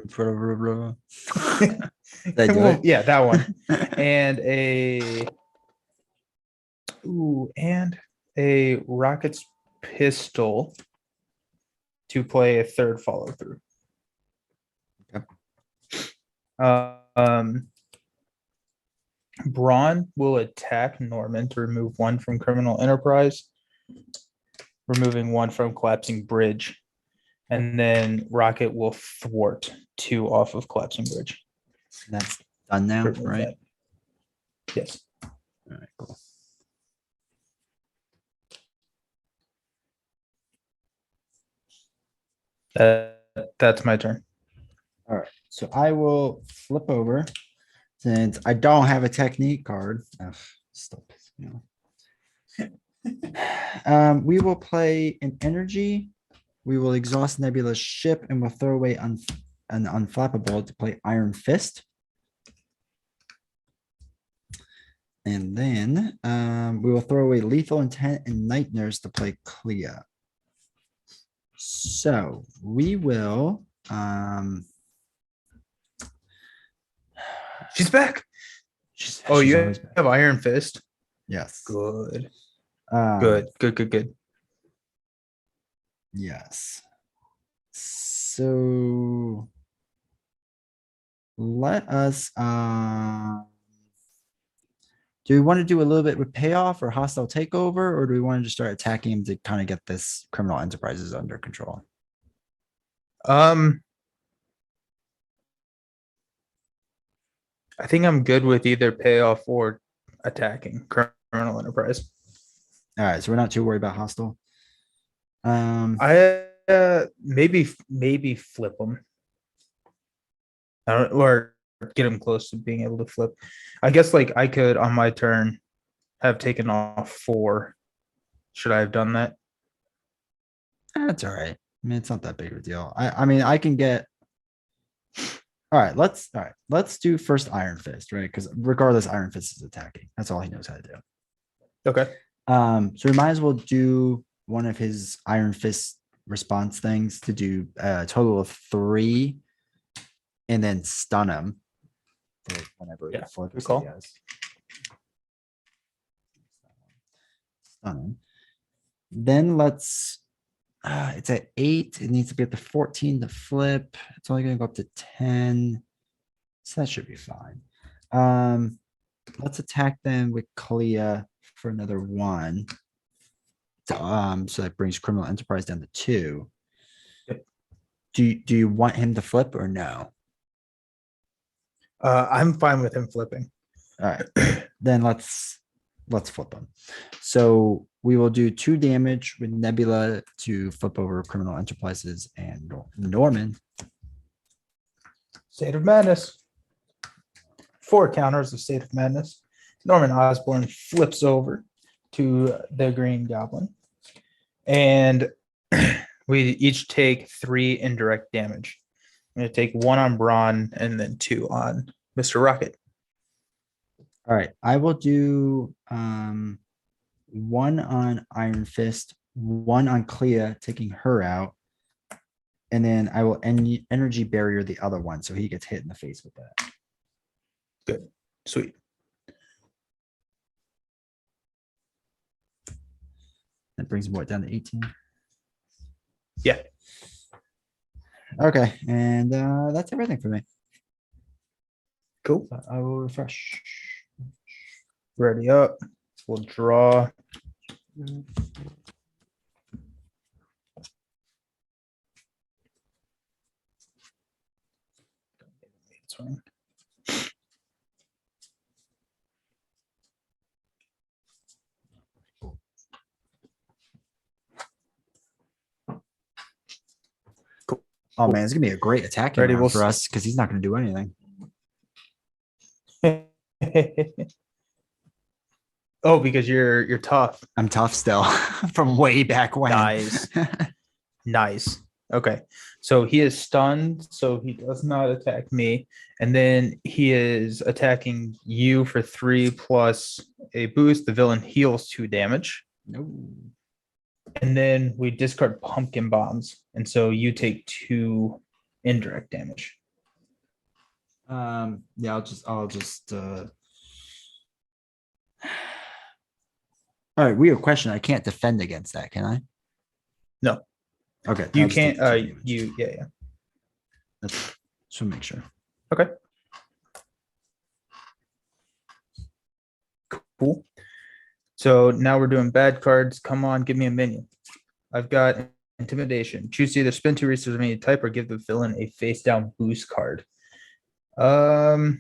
Did I do Well, it? yeah, that one. And a rocket's pistol to play a third follow through. Okay. Braun will attack Norman to remove 1 from criminal enterprise, removing 1 from collapsing bridge, and then Rocket will thwart 2 off of collapsing bridge. That's done now, Remove right? that. Yes. All right, cool. That's my turn. All right. So I will flip over since I don't have a technique card. Ugh, still pissing me off. We will play an energy. We will exhaust Nebula's ship and we'll throw away an unflappable to play Iron Fist. And then we will throw away Lethal Intent and Night Nurse to play Clea. So we will She's back. she's You always back. have Iron Fist. Yes. Good. Um, Good. Yes. So let us do we want to do a little bit with payoff or hostile takeover, or do we want to just start attacking him to kind of get this criminal enterprises under control? I think I'm good with either payoff or attacking criminal enterprise. All right, so we're not too worried about hostile. I maybe flip them, or get them close to being able to flip. I guess like I could on my turn have taken off 4. Should I have done that? That's all right. I mean, it's not that big of a deal. I mean, I can get. All right, let's do first Iron Fist, right? Because regardless, Iron Fist is attacking. That's all he knows how to do. Okay. So we might as well do one of his Iron Fist response things to do a total of 3 and then stun him for whenever Yeah, he flips. good call. Yes. Stun him. Then let's it's at 8. It needs to be up to 14 to flip. It's only going to go up to 10. So that should be fine. Let's attack them with Clea for another 1. So that brings criminal enterprise down to 2. Yep. Do you want him to flip or no? I'm fine with him flipping. All right. Then let's flip him. So we will do 2 damage with Nebula to flip over criminal enterprises and Norman. State of Madness. 4 counters of State of Madness. Norman Osborn flips over to the Green Goblin. And we each take 3 indirect damage. I'm going to take 1 on Braun and then 2 on Mr. Rocket. All right. I will do 1 on Iron Fist, 1 on Clea, taking her out. And then I will energy barrier the other one. So he gets hit in the face with that. Good. Sweet. That brings him what down to 18. Yeah. Okay. And that's everything for me. Cool. I will refresh. Ready up. We'll draw. It's fine. Oh man, it's gonna be a great attacking Ready, round we'll for us because he's not gonna do anything. Oh, because you're tough. I'm tough still from way back when. Nice. Nice. Okay. So he is stunned, so he does not attack me. And then he is attacking you for 3 plus a boost. The villain heals 2 damage. No. And then we discard pumpkin bombs. And so you take 2 indirect damage. Yeah, I'll just all right, weird question. I can't defend against that, can I? No. Okay. You I'll just take can't 2 damage. yeah. That's just to make sure. Okay. Cool. So now we're doing bad cards. Come on, give me a minion. I've got intimidation. Choose to either spend 2 resources of any type or give the villain a face down boost card. I'll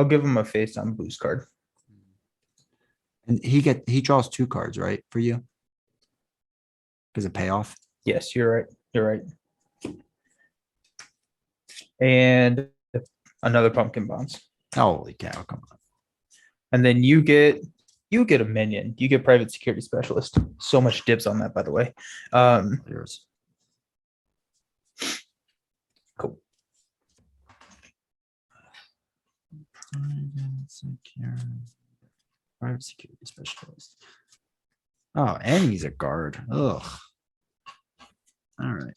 give him a face down boost card. And he draws 2 cards, right? For you? Because of payoff. Yes, you're right. You're right. And another pumpkin bombs. Holy cow, come on. And then you get a minion. You get private security specialist. So much dibs on that, by the way. Yours. Cool. Private security specialist. Oh, and he's a guard. Ugh. All right.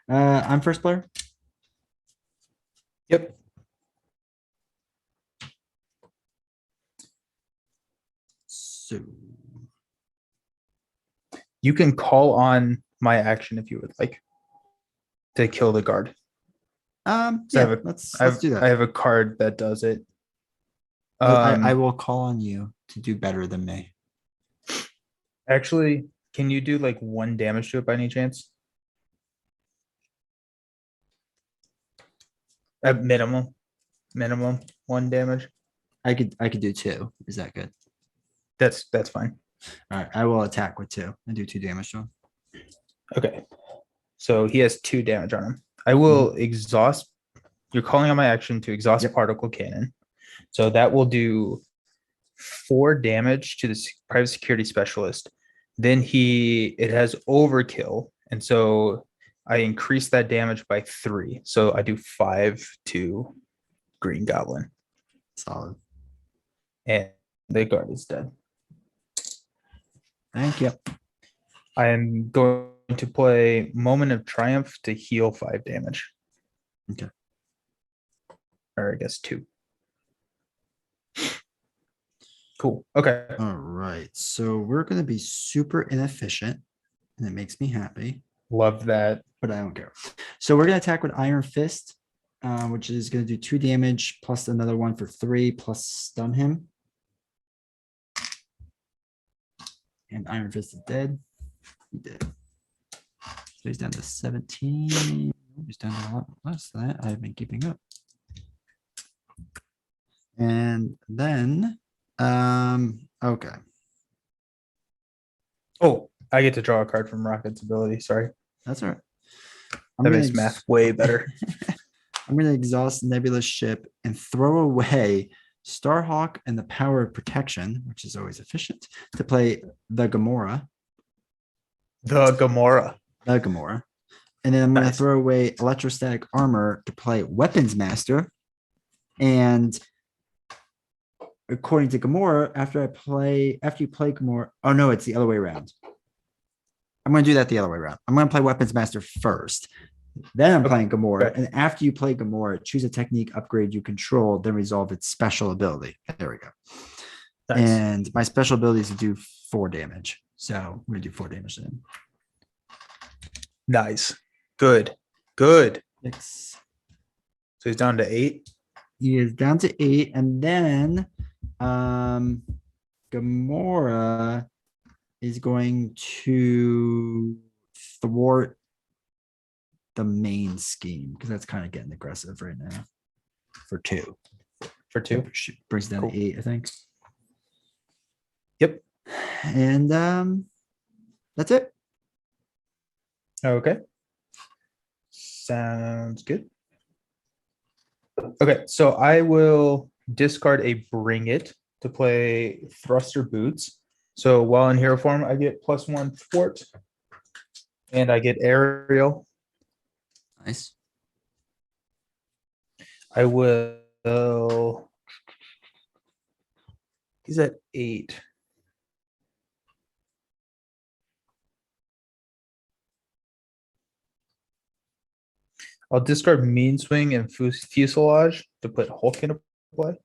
I'm first player. Yep. So You can call on my action if you would like to kill the guard. So yeah, let's do that. I have a card that does it. I will call on you to do better than me. Actually, can you do like 1 damage to it by any chance? At minimum 1 damage. I could do 2. Is that good? That's fine. All right, I will attack with 2 and do 2 damage to him. Okay. So he has 2 damage on him. I will exhaust. You're calling on my action to exhaust particle cannon. So that will do 4 damage to the private security specialist. Then it has overkill. And so I increase that damage by 3. So I do 5 to Green Goblin. Solid. And the guard is dead. Thank you. I am going to play Moment of Triumph to heal 5 damage. Okay. Or I guess 2. Cool. Okay. All right. So we're going to be super inefficient, and it makes me happy, Love that. but I don't care. So we're going to attack with Iron Fist, which is going to do 2 damage plus another one for 3 plus stun him. And Iron Fist is dead. He did. So he's down to 17. He's down to a lot less than that. I've been keeping up. And then, okay. Oh, I get to draw a card from Rocket's ability. Sorry. That's all right. That makes math way better. I'm going to exhaust Nebula's ship and throw away Starhawk and the power of protection, which is always efficient, to play the Gamora. The Gamora. And then I'm going to Nice. throw away electrostatic armor to play Weapons Master. And according to Gamora, after you play Gamora, oh no, it's the other way around. I'm going to do that the other way around. I'm going to play Weapons Master first. Then I'm playing Gamora. Okay. And after you play Gamora, choose a technique upgrade you control, then resolve its special ability. There we go. Nice. And my special ability is to do 4 damage. So we're going to do 4 damage then. Nice. Good. Good. 6. So he's down to 8. He is down to 8. And then Gamora is going to thwart the main scheme because that's kind of getting aggressive right now. For 2. For 2. Brings it down Cool. to 8, I think. Yep. And that's it. Okay. Sounds good. Okay, so I will discard a Bring It to play Thruster Boots. So while in hero form, I get +1 thwart, and I get aerial. Nice. I will. He's at 8. I'll discard Mean Swing and Fuselage to put Hulk into play.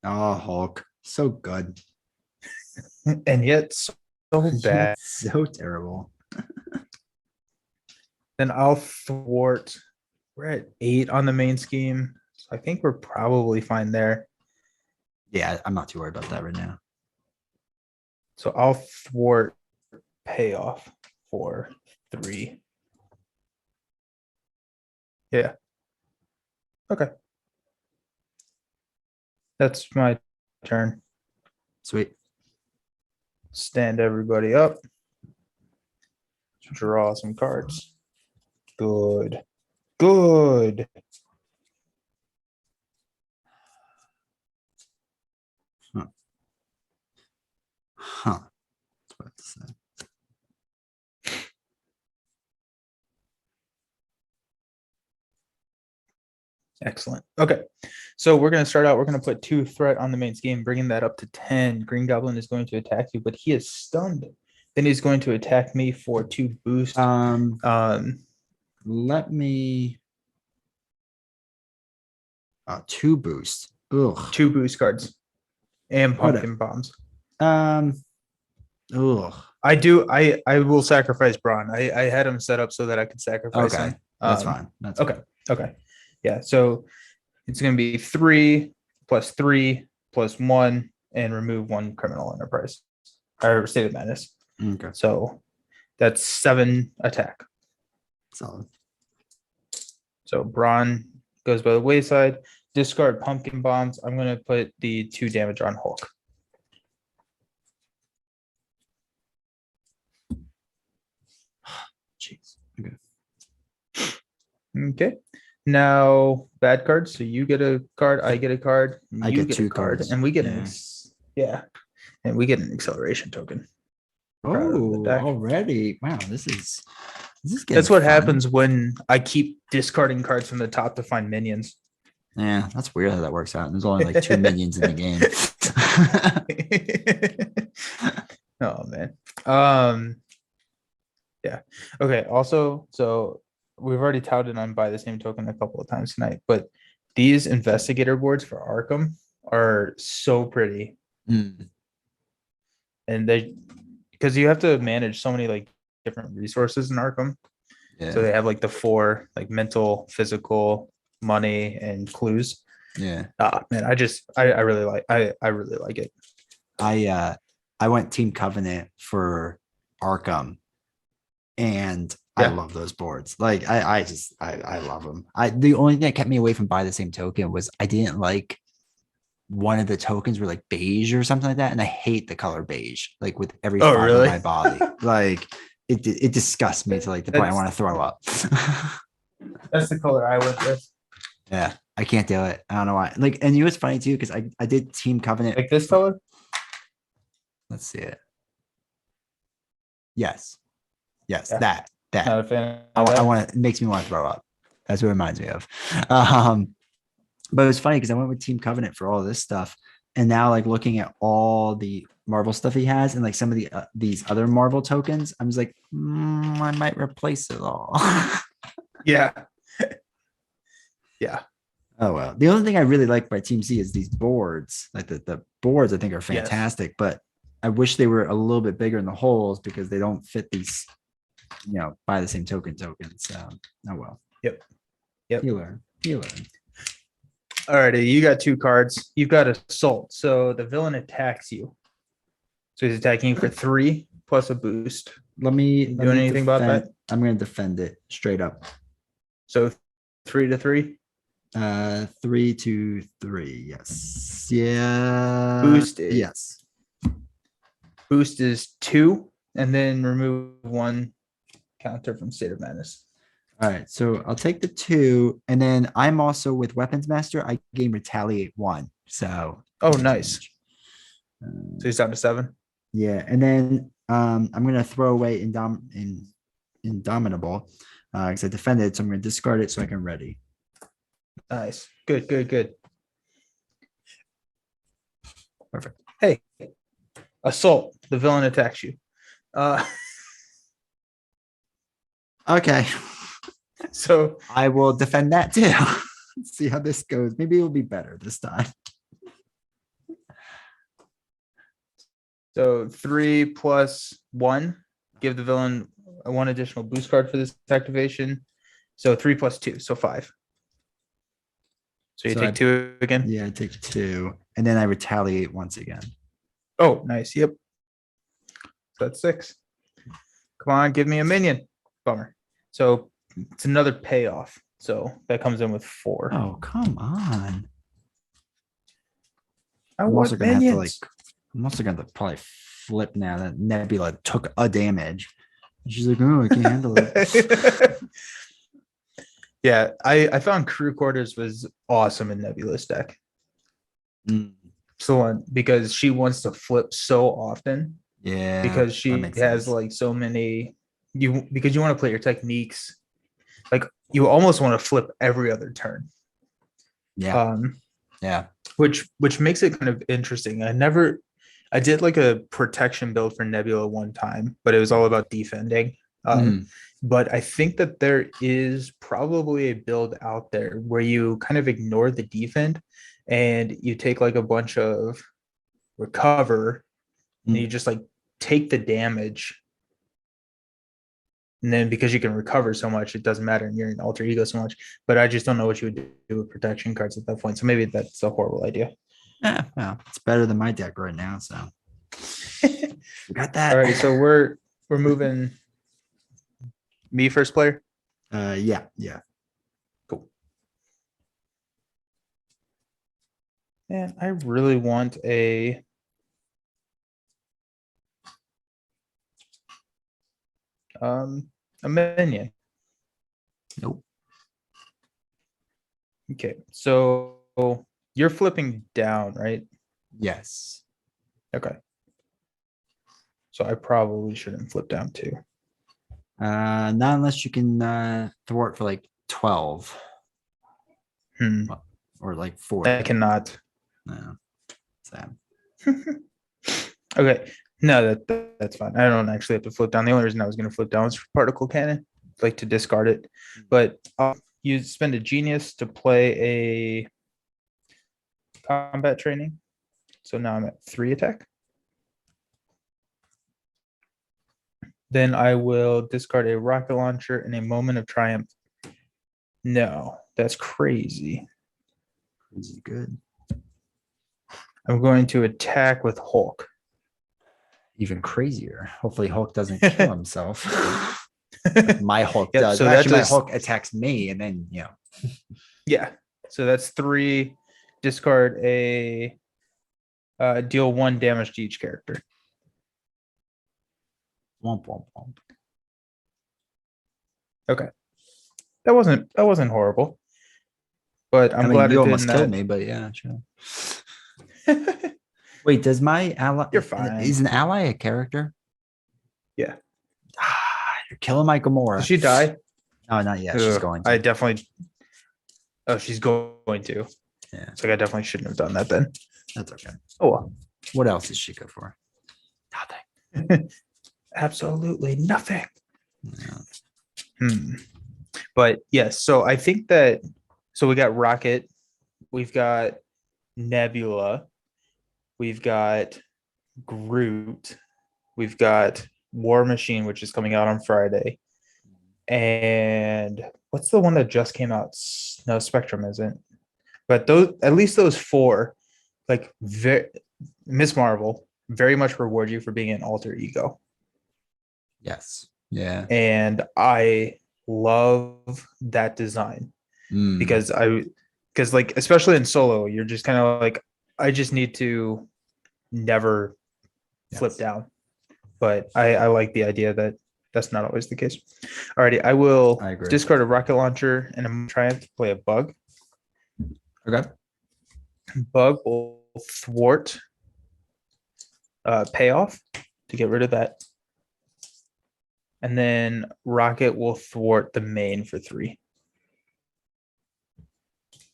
Oh, Hulk. So good. And yet so bad. So terrible. Then I'll thwart. We're at 8 on the main scheme. So I think we're probably fine there. Yeah, I'm not too worried about that right now. So I'll thwart payoff for 3. Yeah. Okay. That's my turn. Sweet. Stand everybody up. Draw some cards. Good. Good. Huh. That's what I have to say. Excellent. Okay. So we're going to start out. We're going to put 2 threat on the main scheme, bringing that up to 10. Green Goblin is going to attack you, but he is stunned. Then he's going to attack me for 2 boost. Let me 2 boost. Ugh. 2 boost cards and What pumpkin bombs. Ugh. I will sacrifice Braun. I had him set up so that I could sacrifice Okay. him. That's fine. That's okay. fine. Okay. Yeah. So it's going to be 3 + 3 + 1 and remove 1 criminal enterprise or state of madness. Okay. So that's 7 attack. Solid. So Braun goes by the wayside. Discard pumpkin bombs. I'm going to put the 2 damage on Hulk. Jeez. Okay. Okay. Now bad cards. So you get a card. I get a card. I You get a 2 card, cards. and we get Yeah. and we get an acceleration token. Proud of the Oh, deck. already. Wow, this is getting That's what fun. happens when I keep discarding cards from the top to find minions. Yeah, that's weird how that works out. There's only like 2 minions in the game. Oh man. Yeah. Okay. Also, so we've already touted on Buy the Same Token a couple of times tonight, but these investigator boards for Arkham are so pretty. Mm. And they because you have to manage so many like different resources in Arkham. Yeah. So they have like the 4 like mental, physical, money, and clues. Yeah. Man, I really like it. I went Team Covenant for Arkham, and I love those boards. Like I love them. The only thing that kept me away from Buy the Same Token was I didn't like one of the tokens were like beige or something like that, and I hate the color beige like with every fiber of my body. Like it disgusts me to like the point I want to throw up. That's the color I went with. Yeah, I can't do it. I don't know why. Like, and you know what's funny too, because I did Team Covenant. Like this color? Let's see it. Yes. Yes, Yeah. that. Not a fan. I want to, it makes me want to throw up. That's what it reminds me of. But it was funny because I went with Team Covenant for all this stuff. And now like looking at all the Marvel stuff he has and like some of the these other Marvel tokens, I'm just like, I might replace it all. Yeah. Yeah. Oh well. The only thing I really like by Team C is these boards. Like the boards I think are fantastic, but I wish they were a little bit bigger in the holes because they don't fit these, Buy the Same tokens. Oh well. Yep. You learn. Alrighty, you got 2 cards. You've got assault. So the villain attacks you. So he's attacking you for 3 plus a boost. Let me doing anything about that? I'm gonna defend it straight up. So 3 to 3. 3 to 3. Yes. Yeah. Boost is Yes. Boost is 2, and then remove 1 counter from State of Madness. All right. So I'll take the 2, and then I'm also with Weapons Master. I gain Retaliate 1. So. Oh, nice. So he's down to 7. Yeah, and then I'm gonna throw away Indomitable because I defended, so I'm gonna discard it so I can ready. Nice. Good. Perfect. Hey, assault. The villain attacks you. Okay, So I will defend that too. See how this goes. Maybe it'll be better this time. 3 plus 1. Give the villain 1 additional boost card for this activation. So 3 plus 2, so 5. So you take 2 again? Yeah, I take 2, and then I retaliate once again. Oh, nice. Yep. So that's 6. Come on, give me a minion. Bummer. So it's another payoff. So that comes in with 4. Oh, come on. I I'm want also gonna have to minions. I'm also gonna probably flip now that Nebula took a damage. And she's like, oh, I can't handle it. Yeah, I found crew quarters was awesome in Nebula's deck. Mm, So one because she wants to flip so often yeah, because that she makes has sense. like so many because you want to play your techniques. Like you almost want to flip every other turn. Yeah, yeah. Which makes it kind of interesting. I did like a protection build for Nebula one time, but it was all about defending. But I think that there is probably a build out there where you kind of ignore the defend and you take like a bunch of recover and you just like take the damage. And then because you can recover so much, it doesn't matter. And you're in alter ego so much. But I just don't know what you would do with protection cards at that point. So maybe that's a horrible idea. Yeah, well, it's better than my deck right now. So we got that. All right. So we're moving me first player. Yeah. Cool. Man, I really want a minion. Nope. Okay, so you're flipping down, right? Yes. Okay. So I probably shouldn't flip down too. Not unless you can thwart for like 12 or like 4. I cannot. No. Sad. Okay. No, that's fine. I don't actually have to flip down. The only reason I was going to flip down was for particle cannon, like to discard it. But you spend a genius to play a combat training. So now I'm at 3 attack. Then I will discard a rocket launcher in a moment of triumph. No, that's crazy. This is good. I'm going to attack with Hulk. Even crazier. Hopefully Hulk doesn't kill himself. Like my Hulk does. So actually, does, my Hulk attacks me, and then Yeah. So that's 3. Discard a deal 1 damage to each character. Womp womp womp. Okay. That wasn't horrible. But I'm glad you it almost didn't. killed me, but yeah, sure. Wait, does my ally? You're fine. Is an ally a character? Yeah. You're killing my Gamora. Did she die? No, not yet. She's going to. I definitely. Oh, she's going to. Yeah. So I definitely shouldn't have done that then. That's okay. Oh well. What else is she good for? Nothing. Absolutely nothing. Yeah. But yes, so I think that we got Rocket, we've got Nebula, we've got Groot, we've got War Machine, which is coming out on Friday. And what's the one that just came out? No, Spectrum isn't. But those, at least those 4, like Miss Marvel, very much reward you for being an alter ego. Yes. Yeah. And I love that design Mm, because like especially in solo, you're just kind of like, I just need to never flip yes. down. But I like the idea that that's not always the case. Alrighty, I will I agree. discard a rocket launcher and I'm trying to play a bug. Okay. Bug will thwart payoff to get rid of that. And then rocket will thwart the main for 3.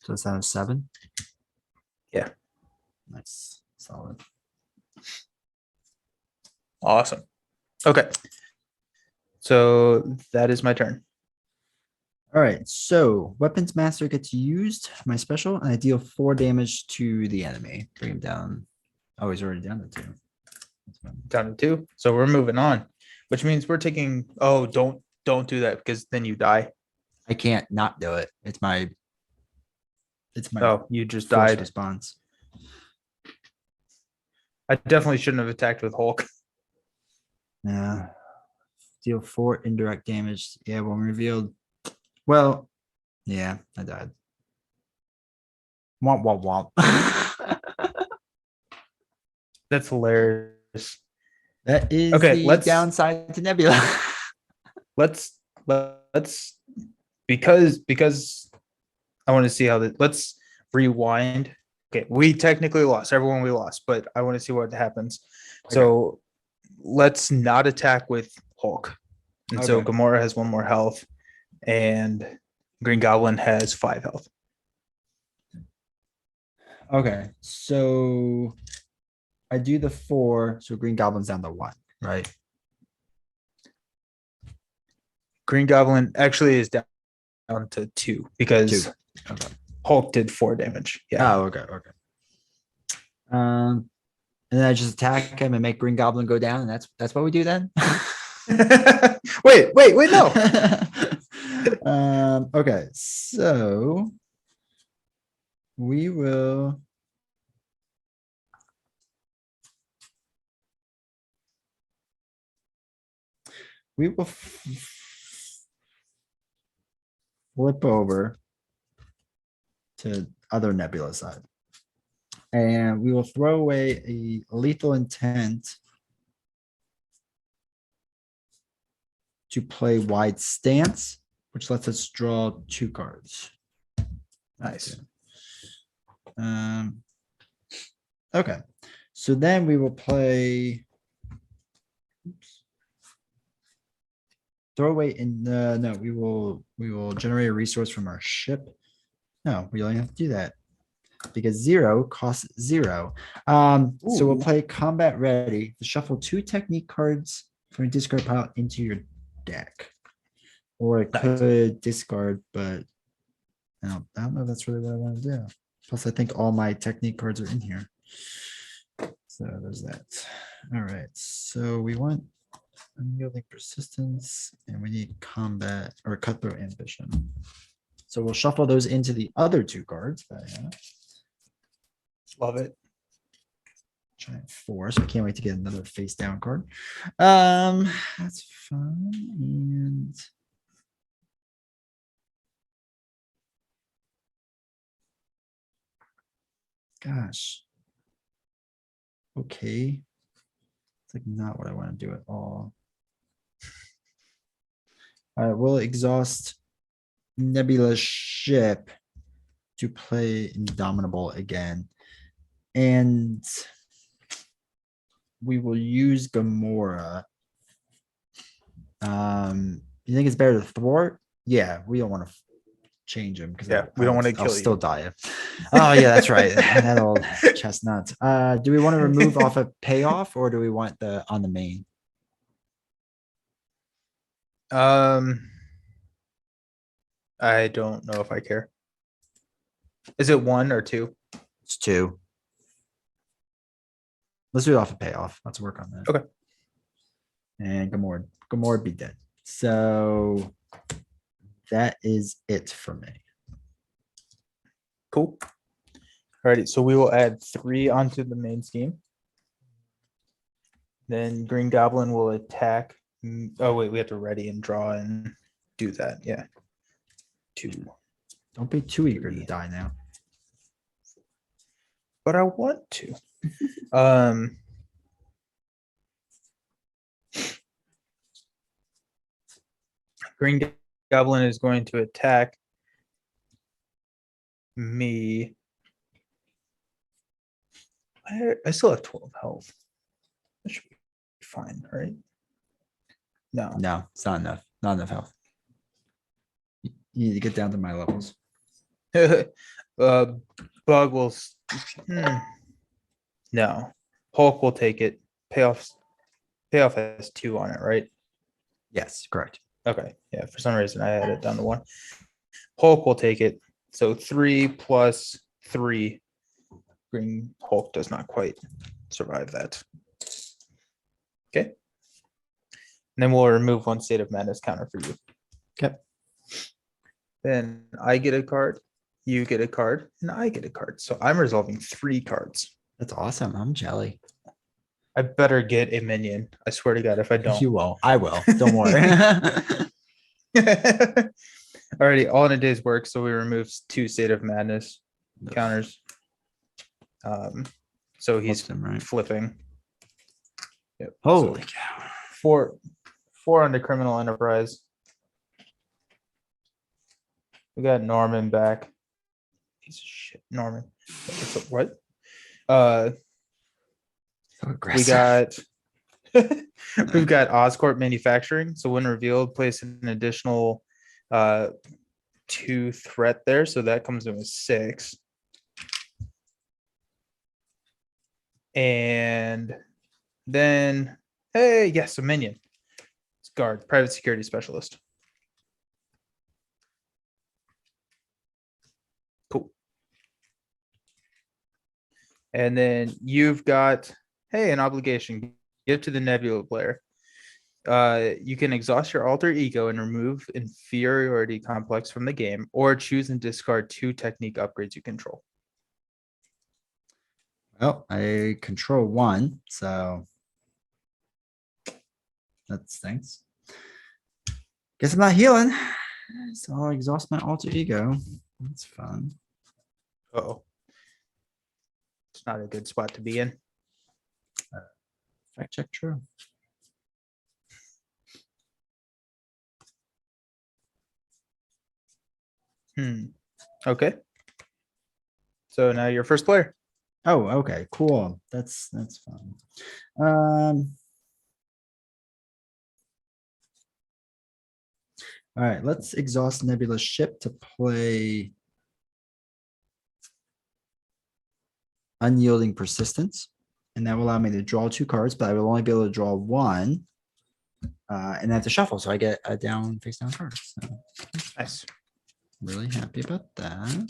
So it's down to 7. Yeah. Nice. Solid. Awesome. Okay. So that is my turn. All right. So weapons master gets used. My special, and I deal 4 damage to the enemy. Bring him down. Oh, he's already down to 2. That's fine. Down to 2. So we're moving on, which means we're taking. Oh, don't do that because then you die. I can't not do it. It's my Oh, you just forced died. response. I definitely shouldn't have attacked with Hulk. Yeah. Deal 4 indirect damage. Yeah, when revealed. Well, yeah, I died. Womp womp womp. That's hilarious. That is Okay, the let's downside to Nebula. let's because I want to see how that. Let's rewind. Okay, we technically lost. Everyone we lost, but I want to see what happens. So let's not attack with Hulk. And so Okay. Gamora has 1 more health, and Green Goblin has 5 health. Okay, so I do the 4, so Green Goblin's down to 1, right? Green Goblin actually is down to 2 because 2. Okay. Hulk did 4 damage. Yeah. Oh, okay, okay. And then I just attack him and make Green Goblin go down, and that's what we do then. Wait, no. Okay, so we will. We will flip over to other Nebula side. And we will throw away a lethal intent to play wide stance, which lets us draw 2 cards. Nice. Okay. So then we will play. Oops. Throw away in no, we will generate a resource from our ship. No, we only have to do that because 0 costs 0. So we'll Ooh. play combat ready. Shuffle 2 technique cards from your discard pile into your deck. Or it Nice. could discard, but I don't know if that's really what I want to do. Plus, I think all my technique cards are in here. So there's that. All right. So we want unyielding persistence, and we need combat or cutthroat ambition. So we'll shuffle those into the other 2 cards that I have. Love it. Giant force. I can't wait to get another face down card. That's fun. And gosh. Okay. It's like not what I want to do at all. All right, we'll exhaust Nebula ship to play Indomitable again. And we will use Gamora. You think it's better to thwart? Yeah, we don't want to change him because We don't want to I'll kill still you. die. Oh yeah, that's right. That old chestnut. Do we want to remove off a payoff or do we want the on the main? I don't know if I care. Is it 1 or 2? It's 2. Let's do it off a payoff. Let's work on that. Okay. And Gamora be dead. So that is it for me. Cool. Alrighty, so we will add 3 onto the main scheme. Then Green Goblin will attack. Oh wait, we have to ready and draw and do that. Yeah. 2. Don't be too eager to 3. die now. But I want to. um Green Goblin is going to attack me. I still have 12 health. That should be fine, right? No. No, it's not enough. Not enough health. You need to get down to my levels. Bug will. No. Hulk will take it. Payoff has 2 on it, right? Yes, correct. Okay. Yeah. For some reason, I had it down to 1. Hulk will take it. So 3 plus 3. Green Hulk does not quite survive that. Okay. And then we'll remove 1 State of Madness counter for you. Okay. Then I get a card, you get a card, and I get a card. So I'm resolving 3 cards. That's awesome. I'm jelly. I better get a minion. I swear to God, if I don't. You will. I will. Don't worry. Alrighty, all in a day's work. So we remove 2 State of Madness counters. So he's Flips him, right? flipping. Yep. Holy So cow. 4 on the criminal enterprise. We got Norman back. Piece of shit, Norman. What? So We aggressive. got we've got Oscorp Manufacturing. So when revealed, place an additional 2 threat there. So that comes in with 6. And then, hey, yes, a minion. It's guard, private security specialist. Cool. And then you've got, hey, an obligation. Give to the Nebula player. You can exhaust your alter ego and remove inferiority complex from the game, or choose and discard 2 technique upgrades you control. Well, I control 1, so that stinks. Guess I'm not healing. So I'll exhaust my alter ego. That's fun. Oh, it's not a good spot to be in. Fact check true. Okay. So now you're first player. Oh, okay, cool. That's fun. All right, let's exhaust Nebula's ship to play Unyielding Persistence. And that will allow me to draw 2 cards, but I will only be able to draw 1. And I have to shuffle, so I get a face down card. So Nice. really happy about that.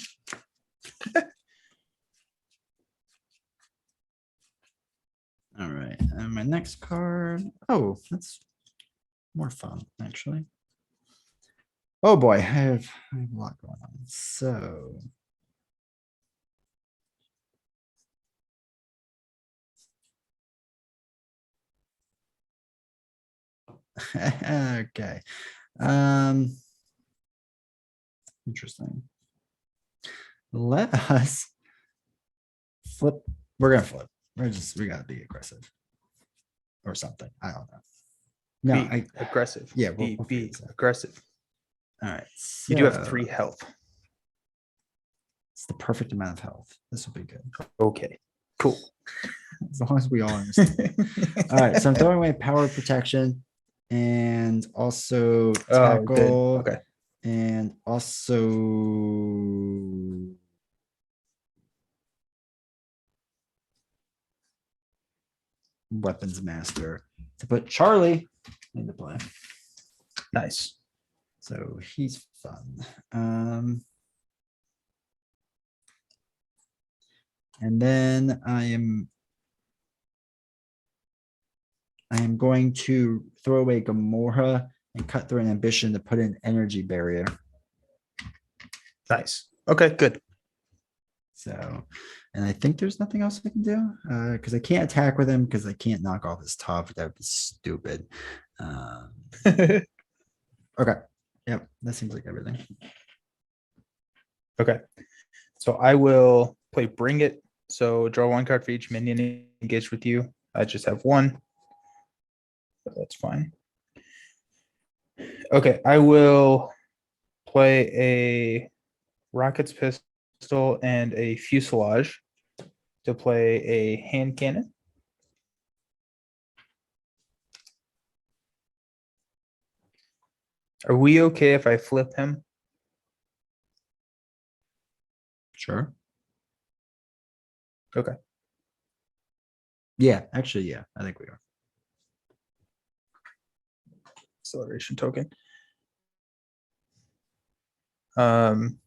All right, and my next card. Oh, that's more fun, actually. Oh boy, I have a lot going on. So okay. Interesting. Let us flip. We're gonna flip. We gotta be aggressive. Or something. I don't know. No, Be aggressive. Yeah, Be figure this out. aggressive. All right. You do have so 3 health. It's the perfect amount of health. This will be good. Okay. Cool. As long as we all understand. All right. So I'm throwing away power protection and also Oh, good. tackle. Okay. And also weapons master to put Charlie into play. Nice. So he's fun. And then I am going to throw away Gamorra and cut through an ambition to put in energy barrier. Nice. Okay, good. So, And I think there's nothing else I can do because I can't attack with him because I can't knock off his tough. That would be stupid. Okay. Yep. That seems like everything. Okay. So I will play Bring It. So draw one card for each minion engaged with you. I just have one. So that's fine. Okay. I will play a Rocket's Pistol and a Fuselage to play a hand cannon. Are we okay if I flip him? Sure. Okay. Yeah, actually, yeah, I think we are. Acceleration token. Um,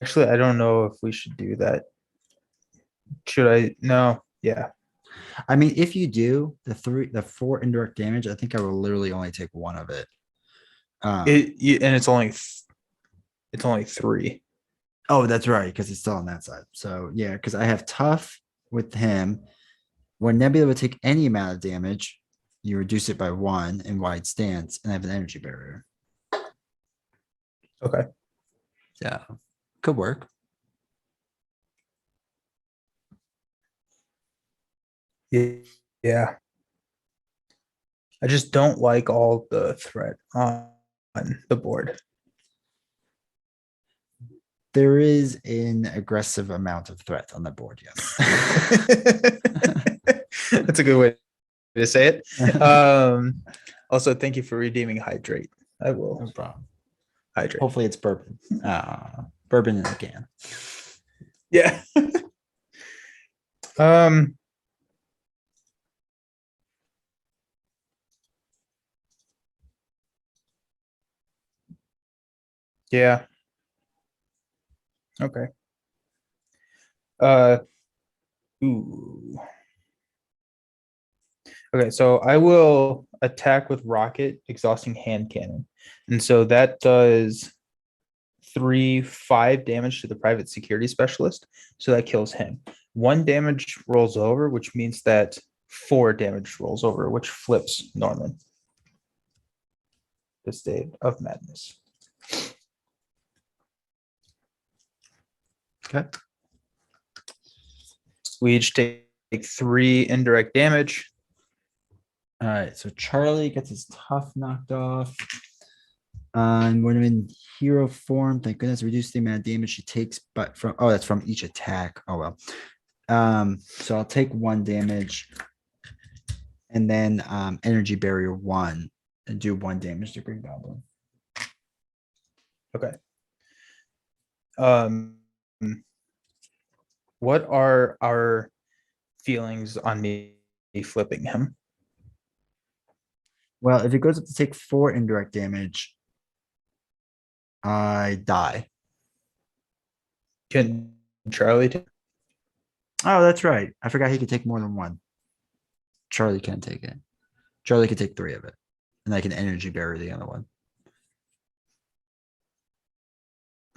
Actually, I don't know if we should do that. Should I? No. Yeah. I mean, if you do the 4 indirect damage, I think I will literally only take one of it. And it's only 3. Oh, that's right, because it's still on that side. So yeah, because I have tough with him. When Nebula would take any amount of damage, you reduce it by 1 in wide stance, and I have an energy barrier. Okay. Yeah, could work. Yeah. I just don't like all the threat on the board. There is an aggressive amount of threat on the board, yes. That's a good way to say it. Also, thank you for redeeming Hydrate. I will No problem. hydrate. Hopefully it's bourbon. Bourbon in a can. Yeah. um. Yeah. Okay. Uh. Ooh. Okay, so I will attack with rocket, exhausting hand cannon, and so that does 5 damage to the private security specialist. So that kills him. 1 damage rolls over, which means that 4 damage rolls over, which flips Norman. The state of madness. Okay. We each take 3 indirect damage. All right, so Charlie gets his tough knocked off. And when I'm in hero form, thank goodness, reduce the amount of damage she takes, but from that's from each attack. Oh well. So I'll take 1 damage and then energy barrier 1 and do 1 damage to Green Goblin. Okay. What are our feelings on me flipping him? Well, if it goes up to take 4 indirect damage, I die. Can Charlie take? Oh, that's right. I forgot he could take more than 1. Charlie can take it. Charlie could take 3 of it. And I can energy barrier the other one.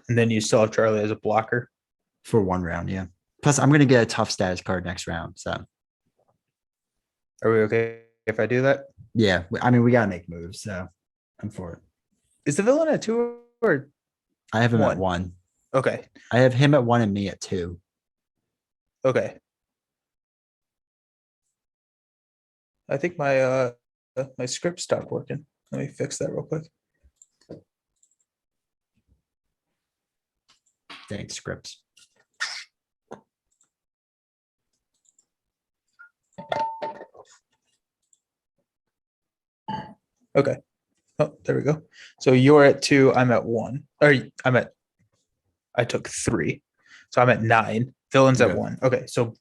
And then you still have Charlie as a blocker. For 1 round, yeah. Plus, I'm gonna get a tough status card next round. So Are we okay if I do that? yeah, I mean we gotta make moves, so I'm for it. Is the villain at 2 or I have him at 1? 1. Okay. I have him at 1 and me at 2. Okay. I think my script stopped working. Let me fix that real quick. Thanks, scripts. Okay. Oh, there we go. So you're at 2, I'm at 1. Or I took 3. So I'm at 9. Villain's at Okay. 1. Okay, so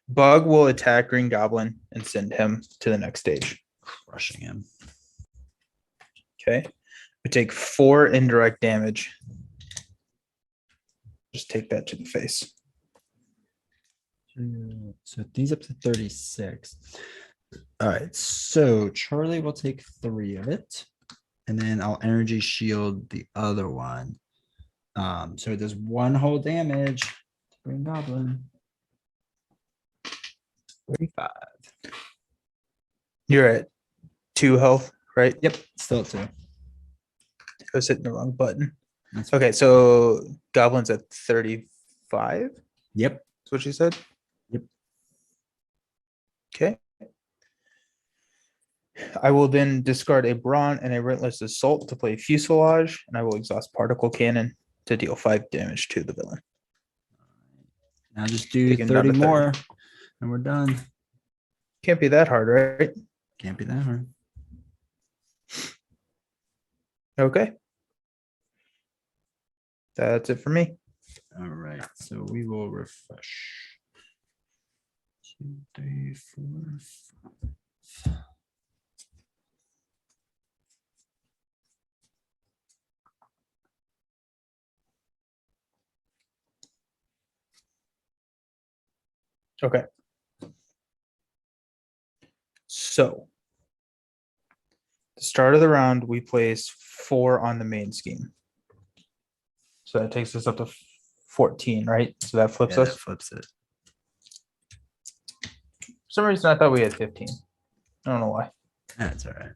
Bug will attack Green Goblin and send him to the next stage. Crushing him. Okay. We take 4 indirect damage. Just take that to the face. So these up to 36. All right, so Charlie will take 3 of it, and then I'll energy shield the other one. So it does 1 whole damage. Green Goblin. 35. You're at 2 health, right? Yep, still at 2. I was hitting the wrong button. That's Okay, so Goblin's at 35. Yep. That's what you said? Yep. Okay. I will then discard a Brawn and a Relentless Assault to play Fuselage, and I will exhaust Particle Cannon to deal 5 damage to the villain. Now just do Taking down 30 to 30. more, and we're done. Can't be that hard, right? Can't be that hard. Okay. That's it for me. All right, so we will refresh. 2, 3, 4, 5. Okay. So, the start of the round, we place 4 on the main scheme. So that takes us up to 14, right? So that flips Yeah, us. that flips it. For some reason, I thought we had 15. I don't know why. That's all right.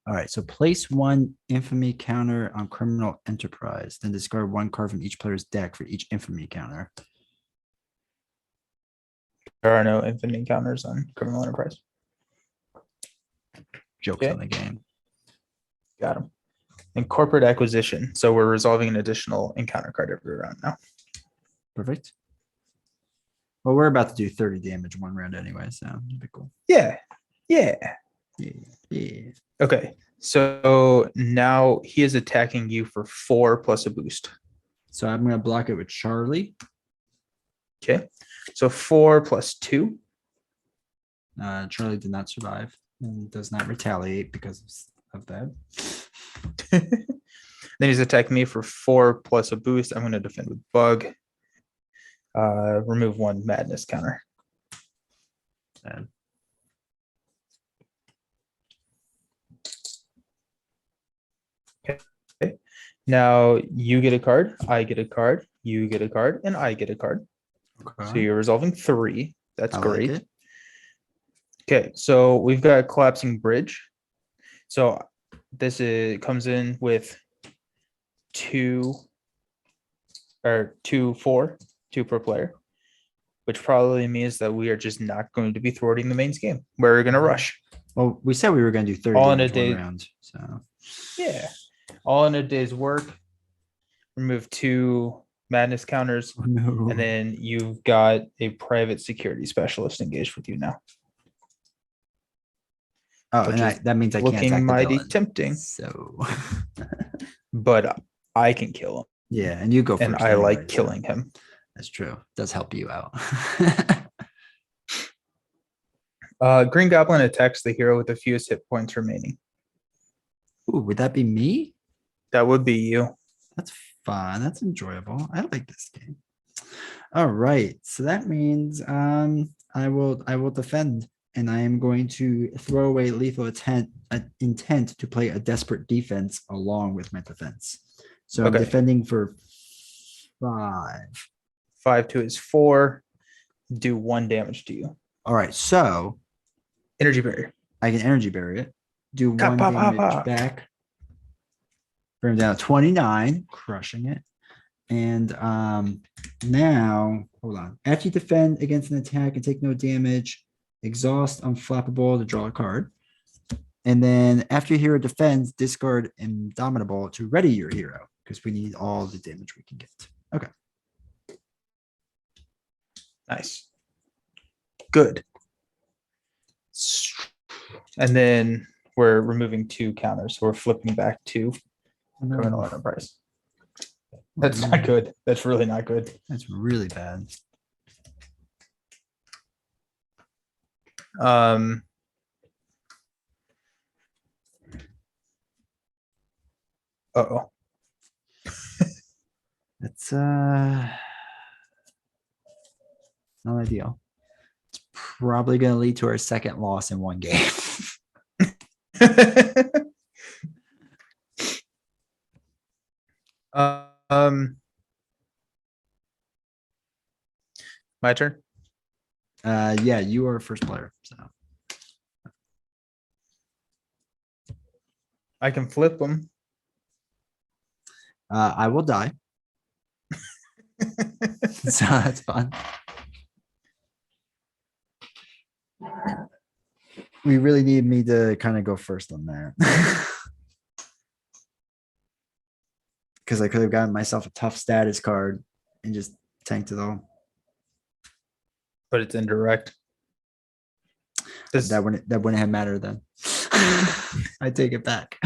All right, so place 1 infamy counter on criminal enterprise, then discard 1 card from each player's deck for each infamy counter. There are no infinite encounters on Criminal Enterprise. Jokes Okay. on the game. Got him. And corporate acquisition. So we're resolving an additional encounter card every round now. Perfect. Well, we're about to do 30 damage 1 round anyway, so it'll be cool. Yeah. Yeah. Yeah. Okay. So now he is attacking you for 4 plus a boost. So I'm going to block it with Charlie. Okay. So 4 plus 2. Charlie did not survive and does not retaliate because of that. Then he's attacking me for 4 plus a boost. I'm going to defend with Bug. Remove 1 madness counter. Sad. Okay. Now you get a card, I get a card, you get a card, and I get a card. So you're resolving 3. That's I like great. it. Okay, so we've got collapsing bridge. So this comes in with 2 or 2, 4, 2 per player, which probably means that we are just not going to be thwarting the main scheme. We're going to rush. Well, we said we were going to do 30 All in a damage 1 day. round. So Yeah, all in a day's work. Remove 2 madness counters, oh, no. and then you've got a private security specialist engaged with you now. Oh, which and is that means I can't looking attack the mighty villain. tempting. So But I can kill him, yeah, and you go first. and I anyway, like so killing him. That's true. Does help you out. Green Goblin attacks the hero with the fewest hit points remaining. Ooh, would that be me? That would be you. That's fun. That's enjoyable. I like this game. All right. So that means I will defend, and I am going to throw away lethal intent to play a desperate defense along with my defense. So I'm Okay. defending for 5. 5 to his 4. Do 1 damage to you. All right. So Energy barrier. I can energy barrier it. Do 1 Pa, pa, damage pa. back. Bring him down to 29, crushing it. And now, hold on. After you defend against an attack and take no damage, exhaust unflappable to draw a card. And then after your hero defends, discard Indomitable to ready your hero because we need all the damage we can get. Okay. Nice. Good. And then we're removing 2 counters. So we're flipping back to Criminal Enterprise. That's not good. That's really not good. That's really bad. Uh-oh. It's Not ideal. It's probably going to lead to our second loss in one game. um, my turn. Yeah, you are first player. So I can flip them. I will die. So that's fun. We really need me to kind of go first on there. Because I could have gotten myself a tough status card and just tanked it all. But it's indirect. This, That wouldn't have mattered then. I take it back.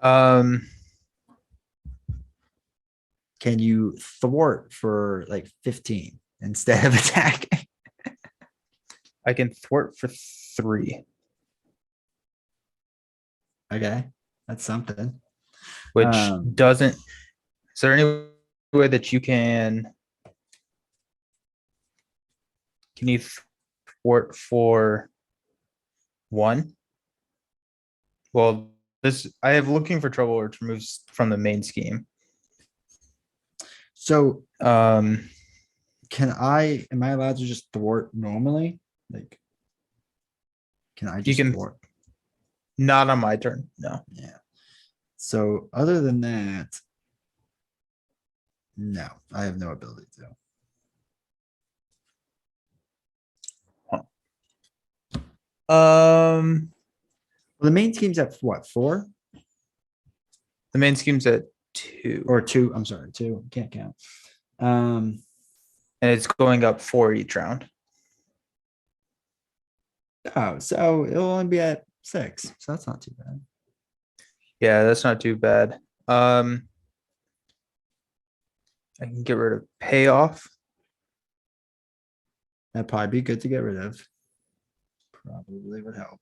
um, Can you thwart for like 15 instead of attacking? I can thwart for 3, Okay, that's something. which doesn't. Is there any way that you can? Can you thwart for 1? Well, this I have looking for trouble, which removes from the main scheme. So Um, am I allowed to just thwart normally? Like, can I you just can thwart? not on my turn. No. Yeah. So other than that, no, I have no ability to. Um, Well, the main scheme's at what, 4 the main scheme's at 2, or 2? I'm sorry, 2. Can't count. and it's going up 4 each round. Oh, so it'll only be at 6. So that's not too bad. Yeah, that's not too bad. I can get rid of payoff. That'd probably be good to get rid of. Probably would help.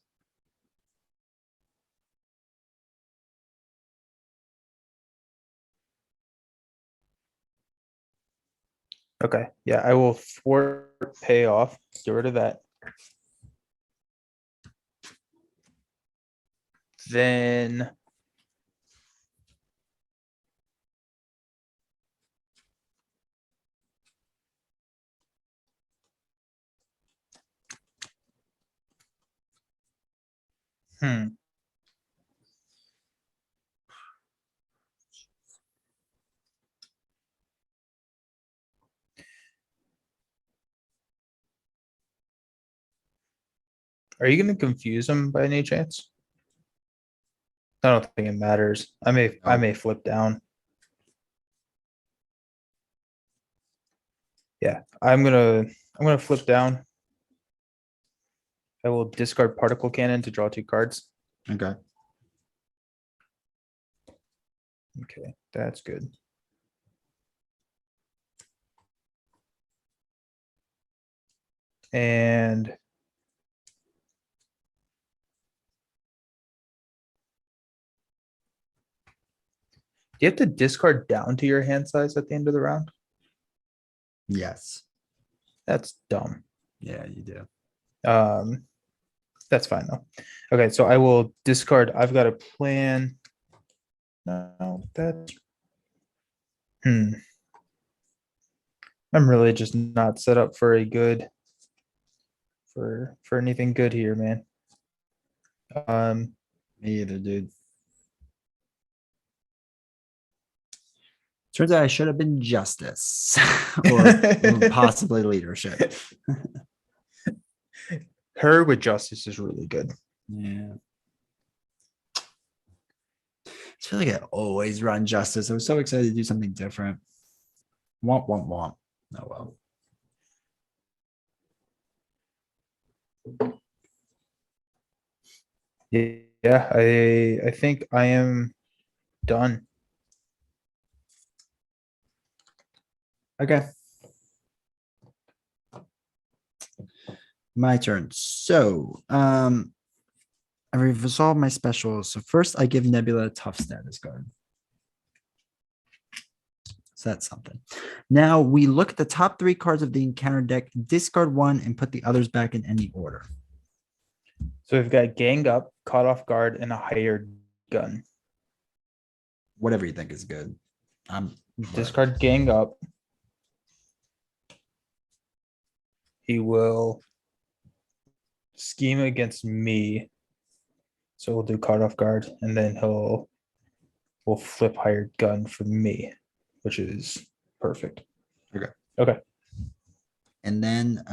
Okay. Yeah, I will thwart payoff. Get rid of that. Then Are you going to confuse them by any chance? I don't think it matters. I may flip down. Yeah, I'm gonna flip down. I will discard particle cannon to draw 2 cards. Okay. Okay, that's good. And do you have to discard down to your hand size at the end of the round? Yes. That's dumb. Yeah, you do. That's fine though. Okay, so I will discard. I've got a plan. No, that's I'm really just not set up for a good for anything good here, man. Me either, dude. Turns out I should have been justice or possibly leadership. Her with justice is really good. Yeah. I feel like I always run justice. I was so excited to do something different. Womp, womp, womp. Oh, well. Yeah, I think I am done. Okay. My turn. So, I resolve my specials. So first I give Nebula a tough status card. So that's something. Now we look at the top 3 cards of the encounter deck, discard one, and put the others back in any order. So we've got gang up, caught off guard, and a hired gun. Whatever you think is good. Discard gang up. He will scheme against me. So we'll do caught off guard, and then we'll flip hired gun for me, which is perfect. Okay. And then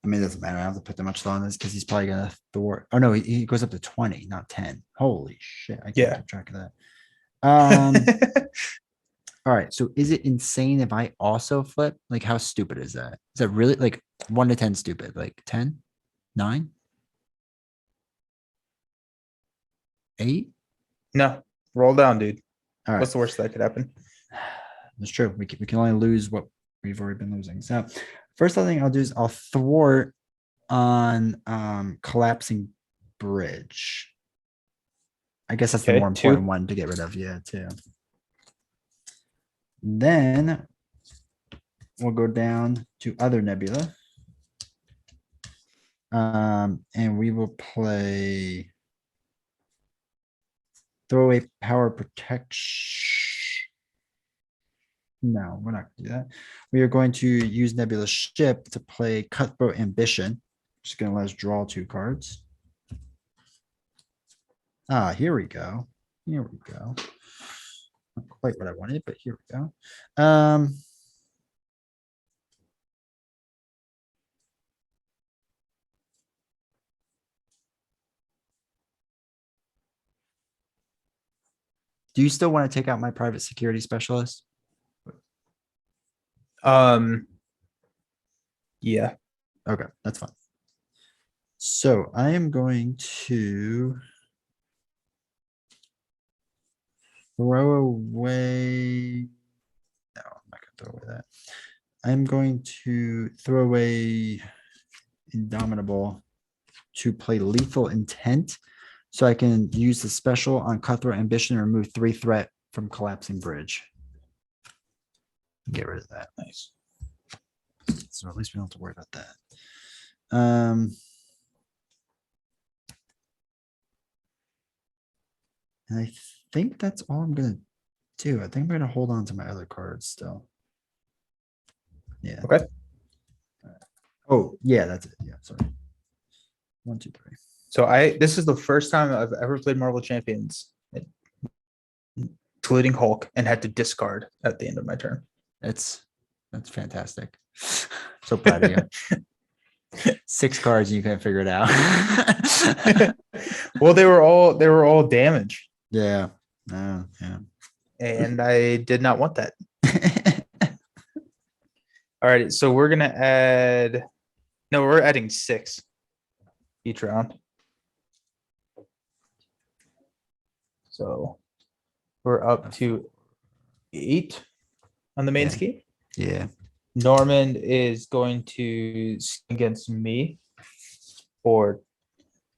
I mean, it doesn't matter. I don't have to put that much thought on this because he's probably gonna thwart. Oh no, he goes up to 20, not 10. Holy shit! I can't keep track of that. All right. So is it insane if I also flip? Like, how stupid is that? Is that really like 1 to 10 stupid? Like 10, 9, 8? No, roll down, dude. All right. What's the worst that could happen? That's true. We can only lose what we've already been losing. So first thing I'll do is I'll thwart on collapsing bridge. I guess that's the more important one to get rid of. Yeah, 2. Then we'll go down to other Nebula. And we will play throwaway power protection. No, we're not going to do that. We are going to use Nebula's ship to play Cutthroat Ambition. Just going to let us draw 2 cards. Ah, here we go. Here we go. Not quite what I wanted, but here we go. Do you still want to take out my private security specialist? Yeah. Okay, that's fine. So I am going to throw away. No, I'm not going to throw away that. I'm going to throw away Indomitable to play Lethal Intent. So I can use the special on Cutthroat Ambition and remove 3 threat from Collapsing Bridge. Get rid of that. Nice. So at least we don't have to worry about that. And I think that's all I'm going to do. I think I'm going to hold on to my other cards still. Yeah. Okay. Oh, yeah, that's it. Yeah, sorry. 1, 2, 3. So this is the first time I've ever played Marvel Champions, including Hulk, and had to discard at the end of my turn. That's fantastic. So proud of you. 6 cards and you can't figure it out. Well, they were all damage. Yeah. Yeah. And I did not want that. All right, so we're gonna add. No, we're adding 6 each round. So we're up to 8 on the main scheme. Yeah. Norman is going to scheme against me for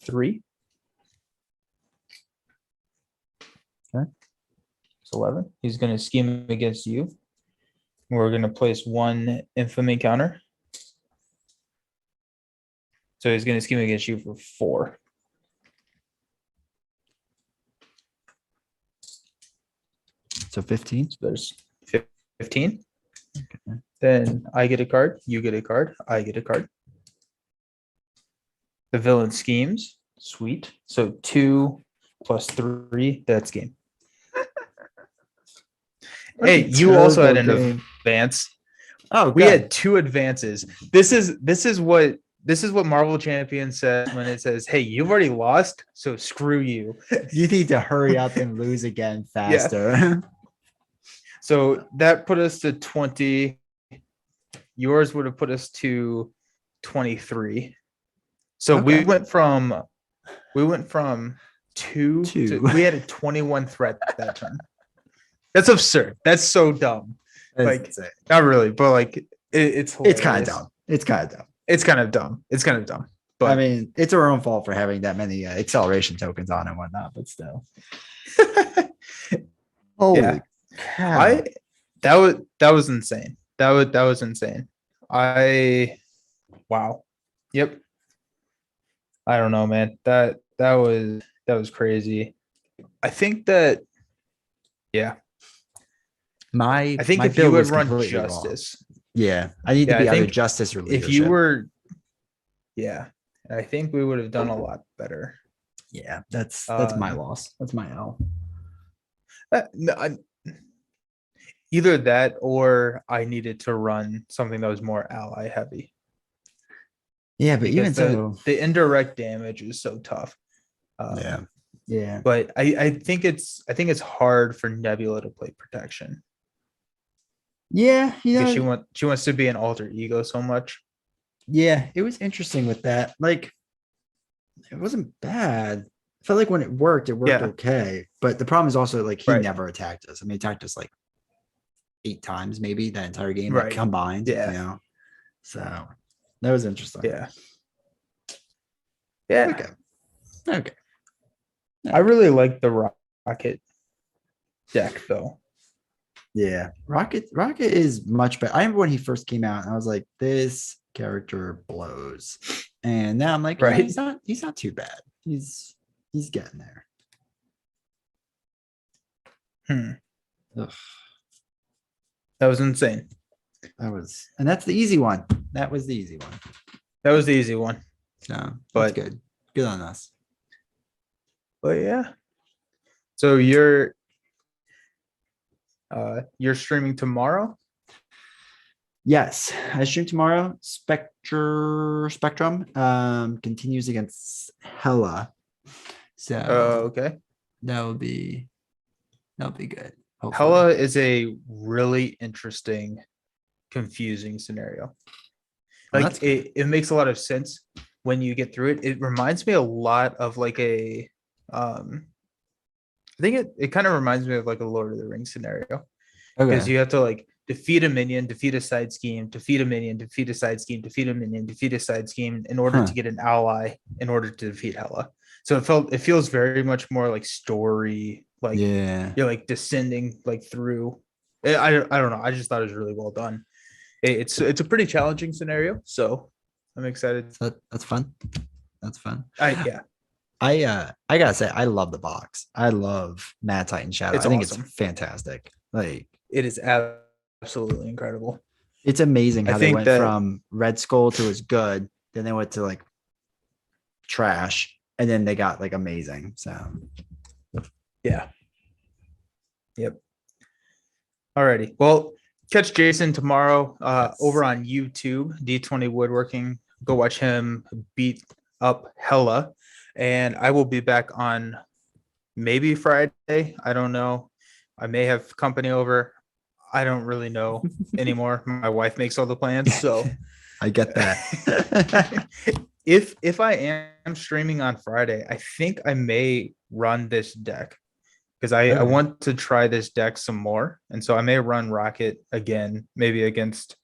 3. Okay. It's 11. He's going to scheme against you. We're going to place 1 infamy counter. So he's going to scheme against you for 4. So 15. So there's 15. Okay. Then I get a card, you get a card, I get a card. The villain schemes. Sweet. So 2 plus 3, that's game. Hey, you also had an advance. Oh, we had 2 advances. This is what Marvel Champion says when it says, "Hey, you've already lost, so screw you." You need to hurry up and lose again faster. Yeah. So that put us to 20. Yours would have put us to 23. So Okay. we went from 2 to we had a 21 threat that turn. That's absurd. That's so dumb. Like, not really, but like it's hilarious. It's kind of dumb. It's kind of dumb. It's kind of dumb. It's kind of dumb. But I mean, it's our own fault for having that many acceleration tokens on and whatnot, but still. Holy cow. that was insane. That was insane. Wow. Yep. I don't know, man. That was crazy. I think that My I think my if you build would was run completely wrong. Justice, Yeah, I need to Yeah, be I either think justice or leadership. if you were, I think we would have done a lot better. Yeah, that's my loss. That's my L. No, either that or I needed to run something that was more ally heavy. Yeah, but even Because so, the indirect damage is so tough. yeah. But I think it's hard for Nebula to play protection Yeah, because she wants to be an alter ego so much. yeah, it was interesting with that. Like, it wasn't bad. I felt like when it worked Yeah. okay. But the problem is also like he Right. never attacked us. I mean, he attacked us like 8 times, maybe that entire game, like Right. combined. Yeah. You know, so that was interesting. Yeah. Yeah. Okay. I really like the Rocket deck though. Yeah, Rocket is much better. I remember when he first came out, and I was like, "This character blows," and now I'm like, "Yeah, Right. he's not too bad. He's getting there." Ugh, That was insane. and that's the easy one. That was the easy one. That was the easy one. So, But- that's good on us. But yeah. So you're streaming tomorrow? Yes, I stream tomorrow. Spectrum continues against Hella. So Okay. that'll be good. Hopefully. Hella is a really interesting, confusing scenario. Well, Like it makes a lot of sense when you get through it. It reminds me a lot of like I think it kind of reminds me of like a Lord of the Rings scenario. Because Okay. you have to like defeat a minion, defeat a side scheme, defeat a minion, defeat a side scheme, defeat a minion, defeat a side scheme in order to get an ally in order to defeat Hela. So it feels very much more like story, like Yeah. you're like descending like through. I don't know. I just thought it was really well done. It's a pretty challenging scenario, so I'm excited. So that's fun. That's fun. Yeah, I gotta say, I love the box. I love Mad Titan Shadow. It's I think awesome. it's fantastic. Like, it is absolutely incredible. it's amazing I how they think went that- from Red Skull to as good, then they went to like trash, and then they got like amazing. So Yeah. Yep. Alrighty. Well, catch Jason tomorrow Yes. over on YouTube, D20 Woodworking. Go watch him beat up Hella. And I will be back on maybe Friday. I don't know. I may have company over. I don't really know anymore. My wife makes all the plans. So I get that. if I am streaming on Friday, I think I may run this deck because I Okay. want to try this deck some more. And so I may run Rocket again, maybe against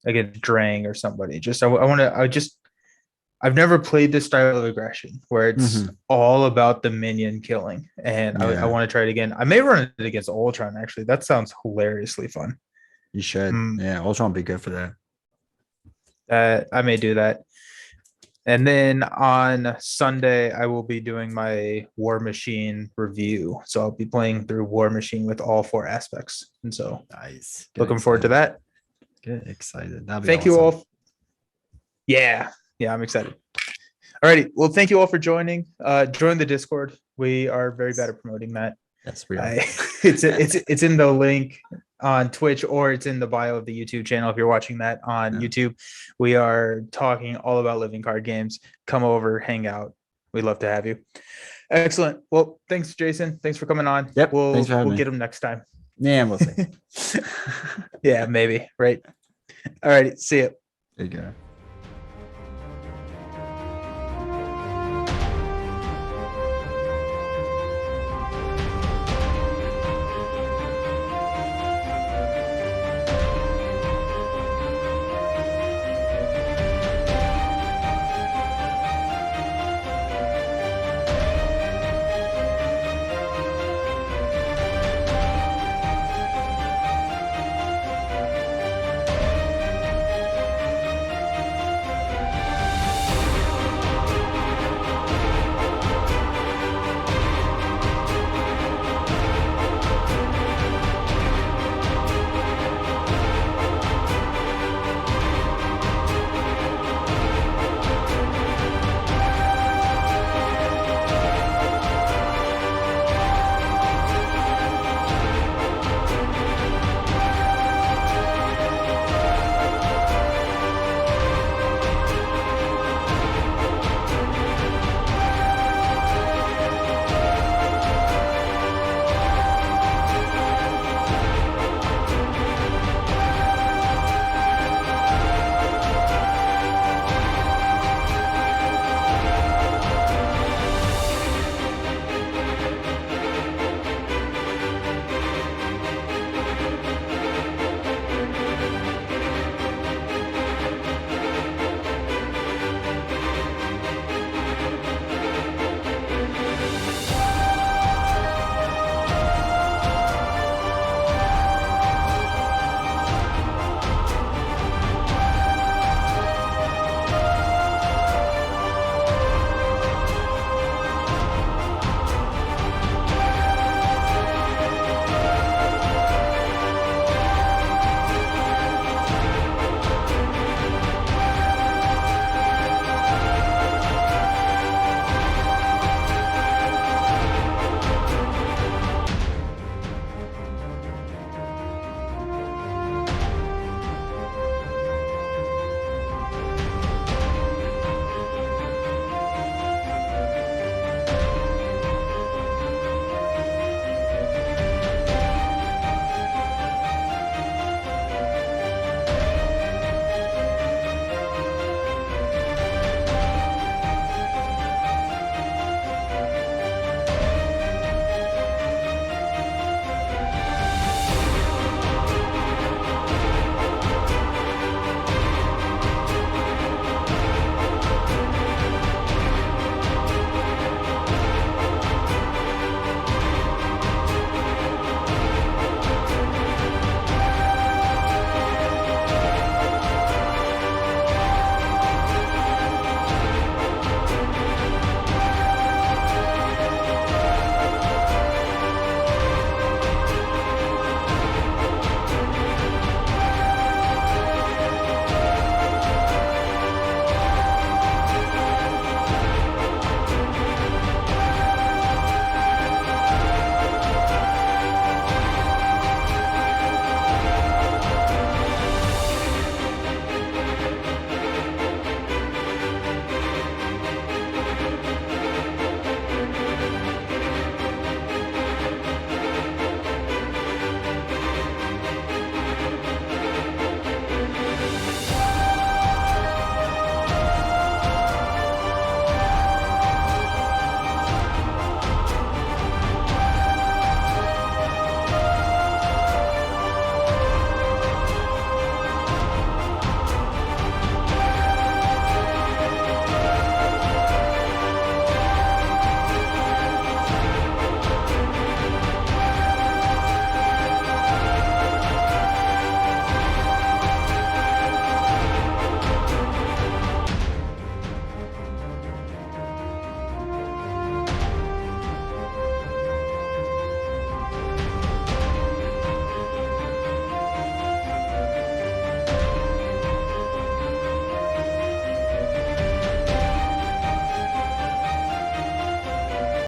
Drang or somebody. I've never played this style of aggression where it's all about the minion killing. And I want to try it again. I may run it against Ultron, actually. That sounds hilariously fun. You should. Yeah, Ultron would be good for that. I may do that. And then on Sunday, I will be doing my War Machine review. So I'll be playing through War Machine with all 4 aspects. And so Nice. looking forward to that. Get excited. Thank you all. Yeah, I'm excited. All righty. Well, thank you all for joining. Join the Discord. We are very bad at promoting that. Yes, we are. It's in the link on Twitch, or it's in the bio of the YouTube channel if you're watching that on YouTube. We are talking all about living card games. Come over, hang out. We'd love to have you. Excellent. Well, thanks, Jason. Thanks for coming on. Yep. We'll Thanks for having me. get him next time. Yeah, we'll see. Yeah, maybe. Right. All righty. See ya. There you go.